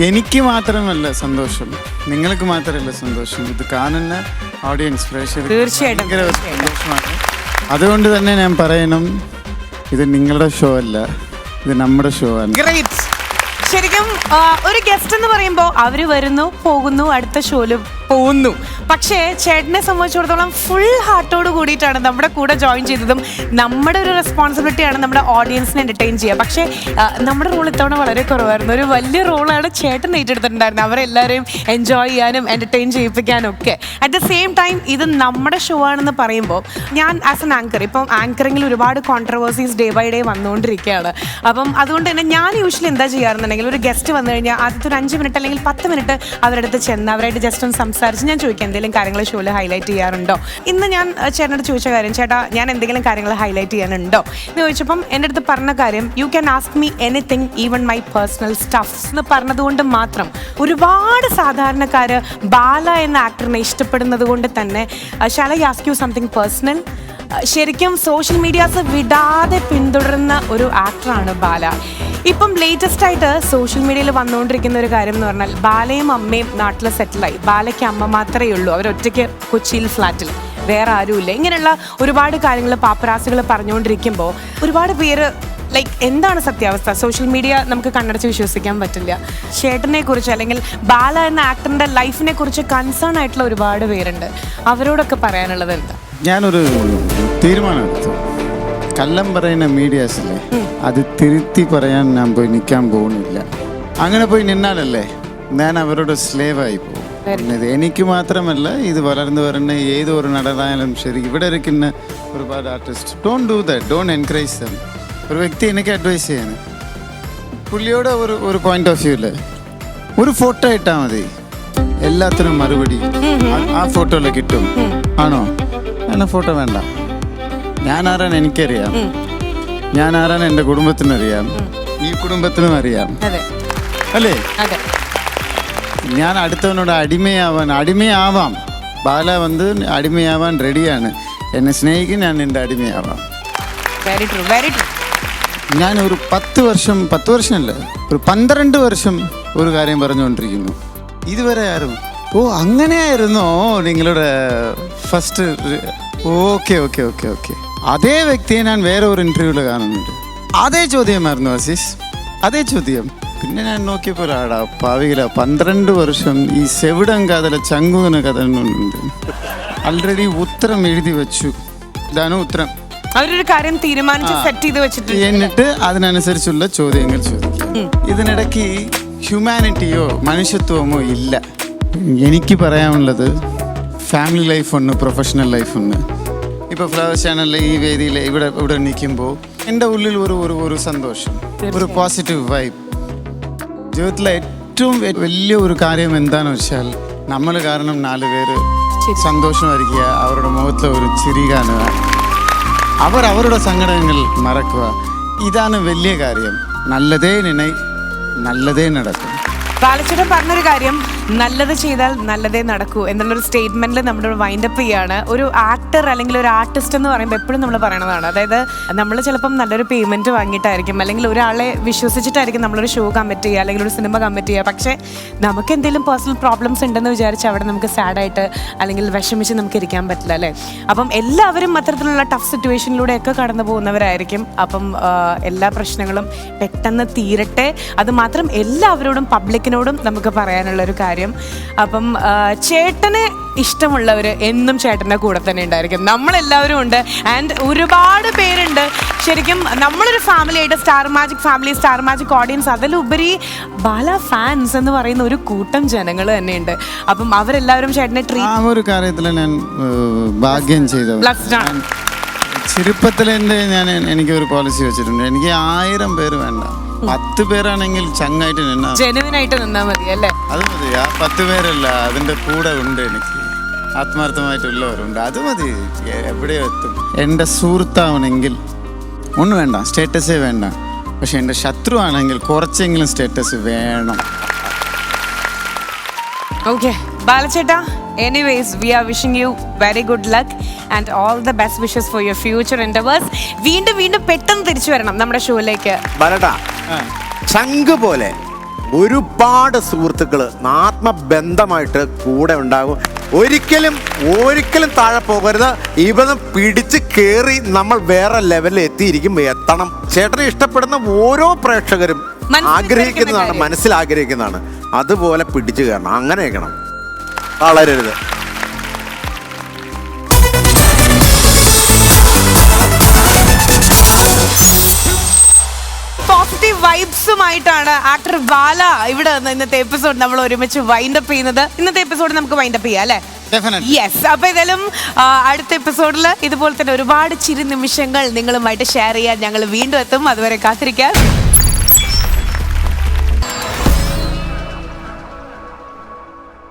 എനിക്ക് മാത്രമല്ല സന്തോഷം, നിങ്ങൾക്ക് മാത്രമല്ല സന്തോഷം, ഇത് കാണുന്ന ഓഡിയൻസ് പ്രേക്ഷകർ തീർച്ചയായിട്ടും സന്തോഷമാണ്. അതുകൊണ്ട് തന്നെ ഞാൻ പറയണം, ഇത് നിങ്ങളുടെ ഷോ അല്ല, ഇത് നമ്മുടെ ഷോ ആണ്. ഗ്രേറ്റ്. ശരിക്കും ഒരു ഗസ്റ്റ് എന്ന് പറയുമ്പോൾ അവർ വരുന്നു പോകുന്നു, അടുത്ത ഷോയില് പോകുന്നു. പക്ഷേ ചേട്ടനെ സംബന്ധിച്ചിടത്തോളം ഫുൾ ഹാർട്ടോട് കൂടിയിട്ടാണ് നമ്മുടെ കൂടെ ജോയിൻ ചെയ്തതും. നമ്മുടെ ഒരു റെസ്പോൺസിബിലിറ്റിയാണ് നമ്മുടെ ഓഡിയൻസിനെ എൻ്റർടൈൻ ചെയ്യുക. പക്ഷേ നമ്മുടെ റോൾ ഇത്തവണ വളരെ കുറവായിരുന്നു. ഒരു വലിയ റോളാണ് ചേട്ടൻ ഏറ്റെടുത്തിട്ടുണ്ടായിരുന്നത്, അവരെല്ലാവരെയും എൻജോയ് ചെയ്യാനും എൻ്റർടൈൻ ചെയ്യിപ്പിക്കാനും ഒക്കെ. അറ്റ് ദ സെയിം ടൈം ഇത് നമ്മുടെ ഷോ ആണെന്ന് പറയുമ്പോൾ ഞാൻ ആസ് എൻ ആങ്കർ, ഇപ്പം ആങ്കറിങ്ങിൽ ഒരുപാട് കോൺട്രവേഴ്സീസ് ഡേ ബൈ ഡേ വന്നുകൊണ്ടിരിക്കുകയാണ്. അപ്പം അതുകൊണ്ട് തന്നെ ഞാൻ യൂഷ്വലി എന്താ ചെയ്യാറുണ്ടെങ്കിൽ ഒരു ഗസ്റ്റ് വന്നു കഴിഞ്ഞാൽ ആദ്യത്തെ ഒരു 5 മിനിറ്റ് അല്ലെങ്കിൽ 10 മിനിറ്റ് അവരുടെ അടുത്ത് ചെന്ന് അവരായിട്ട് ജസ്റ്റ് ഒന്ന് സംസാരിച്ച് ഞാൻ ചോദിക്കാം എന്തെങ്കിലും കാര്യങ്ങൾ ഷോയിൽ ഹൈലൈറ്റ് ചെയ്യാറുണ്ടോ. ഇന്ന് ഞാൻ ചേട്ടനോട് ചോദിച്ച കാര്യം, ചേട്ടാ ഞാൻ എന്തെങ്കിലും കാര്യങ്ങൾ ഹൈലൈറ്റ് ചെയ്യാനുണ്ടോ എന്ന് ചോദിച്ചപ്പം എൻ്റെ അടുത്ത് പറഞ്ഞ കാര്യം, you can ask me anything even my personal stuffs എന്ന് പറഞ്ഞതുകൊണ്ട് മാത്രം ഒരുപാട് സാധാരണക്കാർ ബാല എന്ന ആക്ടറിനെ ഇഷ്ടപ്പെടുന്നത് കൊണ്ട് തന്നെ shall I ask you something personal? ശരിക്കും സോഷ്യൽ മീഡിയാസ് വിടാതെ പിന്തുടരുന്ന ഒരു ആക്ടറാണ് ബാല. ഇപ്പം ലേറ്റസ്റ്റ് ആയിട്ട് സോഷ്യൽ മീഡിയയിൽ വന്നുകൊണ്ടിരിക്കുന്ന ഒരു കാര്യം എന്ന് പറഞ്ഞാൽ ബാലയും അമ്മയും നാട്ടിൽ സെറ്റിലായി. ബാലയ്ക്ക് അമ്മ മാത്രമേ ഉള്ളൂ, അവരൊറ്റയ്ക്ക് കൊച്ചിയിൽ ഫ്ലാറ്റിൽ, വേറെ ആരുമില്ല. ഇങ്ങനെയുള്ള ഒരുപാട് കാര്യങ്ങൾ പാപ്പരാസികൾ പറഞ്ഞുകൊണ്ടിരിക്കുമ്പോൾ ഒരുപാട് പേര് ലൈക്ക് എന്താണ് സത്യാവസ്ഥ? സോഷ്യൽ മീഡിയ നമുക്ക് കണ്ണടച്ച് വിശ്വസിക്കാൻ പറ്റില്ല. ചേട്ടനെ കുറിച്ച് അല്ലെങ്കിൽ ബാല എന്ന ആക്ടറിന്റെ ലൈഫിനെ കുറിച്ച് കൺസേൺ ആയിട്ടുള്ള ഒരുപാട് പേരുണ്ട്. അവരോടൊക്കെ പറയാനുള്ളത് എന്താ? ഞാനൊരു തീരുമാനം എടുത്തു. കള്ളം പറയുന്ന മീഡിയാസിലെ അത് തിരുത്തി പറയാൻ ഞാൻ പോയി നിൽക്കാൻ പോകുന്നില്ല. അങ്ങനെ പോയി നിന്നാലല്ലേ ഞാൻ അവരോട് സ്ലേവായി പോകും. ഇത് എനിക്ക് മാത്രമല്ല, ഇത് വളർന്നു വരുന്ന ഏതൊരു നടനായാലും ശരി, ഇവിടെ ഇരിക്കുന്ന ഒരുപാട് artist don't do that, don't encourage dum. ഒരു വ്യക്തി എനിക്ക് അഡ്വൈസ് ചെയ്യാണ്, പുള്ളിയോട് ഒരു പോയിന്റ് ഓഫ് വ്യൂ ഇല്ലേ, ഒരു ഫോട്ടോ ഇട്ടാൽ മതി, എല്ലാത്തിനും മറുപടി ആ ഫോട്ടോയിൽ കിട്ടും. ആണോ? അങ്ങനെ ഫോട്ടോ വേണ്ട. ഞാൻ ആരാണ് എനിക്കറിയാം. ഞാൻ ആരാണ് എൻ്റെ കുടുംബത്തിനറിയാം. ഈ കുടുംബത്തിനും അറിയാം. അല്ലേ? ഞാൻ അടുത്തവനോട് അടിമയാവാം. ബാല വന്ന് അടിമയാവാൻ റെഡിയാണ്. എന്നെ സ്നേഹിക്കും, ഞാൻ എൻ്റെ അടിമയാവാം. ഞാൻ ഒരു 10 വർഷമല്ല, ഒരു 12 വർഷം ഒരു കാര്യം പറഞ്ഞുകൊണ്ടിരിക്കുന്നു. ഇതുവരെ ആരും ഓ അങ്ങനെയായിരുന്നോ നിങ്ങളുടെ first? Okay okay okay okay. അതേ വ്യക്തിയെ ഞാൻ വേറെ ഒരു ഇന്റർവ്യൂവിൽ കാണുന്നുണ്ട്. അതേ ചോദ്യമായിരുന്നു ആശീഷ്, അതേ ചോദ്യം. പിന്നെ ഞാൻ നോക്കിയപ്പോൾ ആടാ പാവികള 12 വർഷം ഈ സെവിടം കഥല ചങ്കുവിന് കഥ ആൾറെഡി ഉത്തരം എഴുതി വെച്ചു. ഇതാണ് ഉത്തരം. അവരൊരു കാര്യം തീരുമാനിച്ച് സെറ്റ് ചെയ്ത് വെച്ചിട്ടുണ്ട്. എന്നിട്ട് അതിനനുസരിച്ചുള്ള ചോദ്യങ്ങൾ ചോദിക്കും. ഇതിനിടയ്ക്ക് ഹ്യൂമാനിറ്റിയോ മനുഷ്യത്വമോ ഇല്ല. എനിക്ക് പറയാനുള്ളത് ഫാമിലി ലൈഫ് ഉണ്ട്, പ്രൊഫഷണൽ ലൈഫ് ഉണ്ട്. ഇപ്പോൾ ഫ്ലവേഴ്സ് ചാനലിലെ ഈ വേദിയിൽ ഇവിടെ നിൽക്കുമ്പോൾ എൻ്റെ ഉള്ളിൽ ഒരു സന്തോഷം, ഒരു പോസിറ്റീവ് വൈബ്. ജീവിതത്തിലെ ഏറ്റവും വലിയ ഒരു കാര്യം എന്താണെന്ന് വെച്ചാൽ നമ്മൾ കാരണം 4 പേര് സന്തോഷമായിരിക്കുക, അവരുടെ മുഖത്ത് ഒരു ചിരി കാണുക, അവരുടെ സങ്കടങ്ങൾ മറക്കുക. ഇതാണ് വലിയ കാര്യം. നല്ലതേ നല്ലതേ നടക്കും. ബാലചേട്ടൻ പറഞ്ഞൊരു കാര്യം, നല്ലത് ചെയ്താൽ നല്ലതേ നടക്കൂ എന്നുള്ളൊരു സ്റ്റേറ്റ്മെന്റിൽ നമ്മൾ വൈൻഡപ്പ് ചെയ്യാണ്. ഒരു ആക്ടർ അല്ലെങ്കിൽ ഒരു ആർട്ടിസ്റ്റ് എന്ന് പറയുമ്പോൾ എപ്പോഴും നമ്മൾ പറയണതാണ്. അതായത് നമ്മൾ ചിലപ്പം നല്ലൊരു പേയ്മെന്റ് വാങ്ങിയിട്ടായിരിക്കും, അല്ലെങ്കിൽ ഒരാളെ വിശ്വസിച്ചിട്ടായിരിക്കും നമ്മളൊരു ഷോ കമ്മിറ്റ് ചെയ്യുക, അല്ലെങ്കിൽ ഒരു സിനിമ കമ്മിറ്റ് ചെയ്യുക. പക്ഷേ നമുക്ക് എന്തെങ്കിലും പേഴ്സണൽ പ്രോബ്ലംസ് ഉണ്ടെന്ന് വിചാരിച്ച് അവിടെ നമുക്ക് സാഡായിട്ട് അല്ലെങ്കിൽ വിഷമിച്ച് നമുക്ക് ഇരിക്കാൻ പറ്റില്ല, അല്ലേ? അപ്പം എല്ലാവരും അത്തരത്തിലുള്ള ടഫ് സിറ്റുവേഷനിലൂടെയൊക്കെ കടന്നു പോകുന്നവരായിരിക്കും. അപ്പം എല്ലാ പ്രശ്നങ്ങളും പെട്ടെന്ന് തീരട്ടെ. അത് മാത്രം എല്ലാവരോടും പബ്ലിക്കിനോടും നമുക്ക് പറയാനുള്ളൊരു കാര്യം. അപ്പം ചേട്ടന് ഇഷ്ടമുള്ളവർ എന്നും ചേട്ടൻ്റെ കൂടെ തന്നെ ഉണ്ടായിരിക്കും. നമ്മളെല്ലാവരും ഉണ്ട്. ആൻഡ് ഒരുപാട് പേരുണ്ട്. ശരിക്കും നമ്മളൊരു ഫാമിലി ആയിട്ട് star magic family, star magic audience, അതിലുപരി ബാല ഫാൻസ് എന്ന് പറയുന്ന ഒരു കൂട്ടം ജനങ്ങൾ തന്നെയുണ്ട്. അപ്പം അവരെല്ലാവരും ചേട്ടനെ ഒരു കാര്യത്തിൽ ഞാൻ ഭാഗ്യം ചെയ്തു. ചെറുപ്പത്തിൽ എനിക്കൊരു പോളിസി വെച്ചിട്ടുണ്ട്. എനിക്ക് 1000 പേര് വേണ്ട, 10 പേരാണെങ്കിൽ ചങ്ങായിട്ട് ജെനുവിനായിട്ട് നിന്നാ മതി, അല്ലേ? അത് മതി. ആ 10 പേരല്ല, അതിൻ്റെ കൂടെ ഉണ്ട്, എനിക്ക് ആത്മാർത്ഥമായിട്ടുള്ളവരുണ്ട്, അത് മതി. എവിടെയോ എത്തും. എൻ്റെ സുഹൃത്താവണമെങ്കിൽ ഒന്നും വേണ്ട, സ്റ്റേറ്റസേ വേണ്ട. പക്ഷെ എൻ്റെ ശത്രു ആണെങ്കിൽ കുറച്ചെങ്കിലും സ്റ്റേറ്റസ് വേണം. Okay, ബാലചേട്ടാ, anyways, we are wishing you very good luck and all the best wishes for your future endeavors. വീണ്ടും പെട്ടെന്ന് തിരിച്ചു വരണം നമ്മുടെ ഷോയിലേക്ക്. ബാലേട്ടാ, ചങ്ക് പോലെ ഒരുപാട് സുഹൃത്തുക്കൾ ആത്മബന്ധമായിട്ട് കൂടെ ഉണ്ടാകും. ഒരിക്കലും താഴെ പോകരുത്. ഇവന്ന് പിടിച്ച് കയറി നമ്മൾ വേറെ ലെവലിൽ എത്തണം. ചേട്ടനെ ഇഷ്ടപ്പെടുന്ന ഓരോ പ്രേക്ഷകരും ആഗ്രഹിക്കുന്നതാണ്, മനസ്സിൽ ആഗ്രഹിക്കുന്നതാണ്. അതുപോലെ പിടിച്ചു കയറണം, അങ്ങനെ കേൾക്കണം, വളരരുത്. പോസിറ്റീവ് വൈബ്സുമായിട്ടാണ് ആക്ടർ ബാല ഇവിടെ നിന്ന് ഇന്നത്തെ എപ്പിസോഡ് നമ്മൾ ഒരുമിച്ച് വൈൻഡപ്പ് ചെയ്യുന്നത്. ഇന്നത്തെ എപ്പിസോഡ് നമുക്ക് വൈൻഡപ്പ് ചെയ്യാം, അല്ലേ? യെസ്. അപ്പൊ ഏതായാലും അടുത്ത എപ്പിസോഡിൽ ഇതുപോലെ തന്നെ ഒരുപാട് ചിരി നിമിഷങ്ങൾ നിങ്ങളുമായിട്ട് ഷെയർ ചെയ്യാൻ ഞങ്ങൾ വീണ്ടും എത്തും. അതുവരെ കാത്തിരിക്കാം.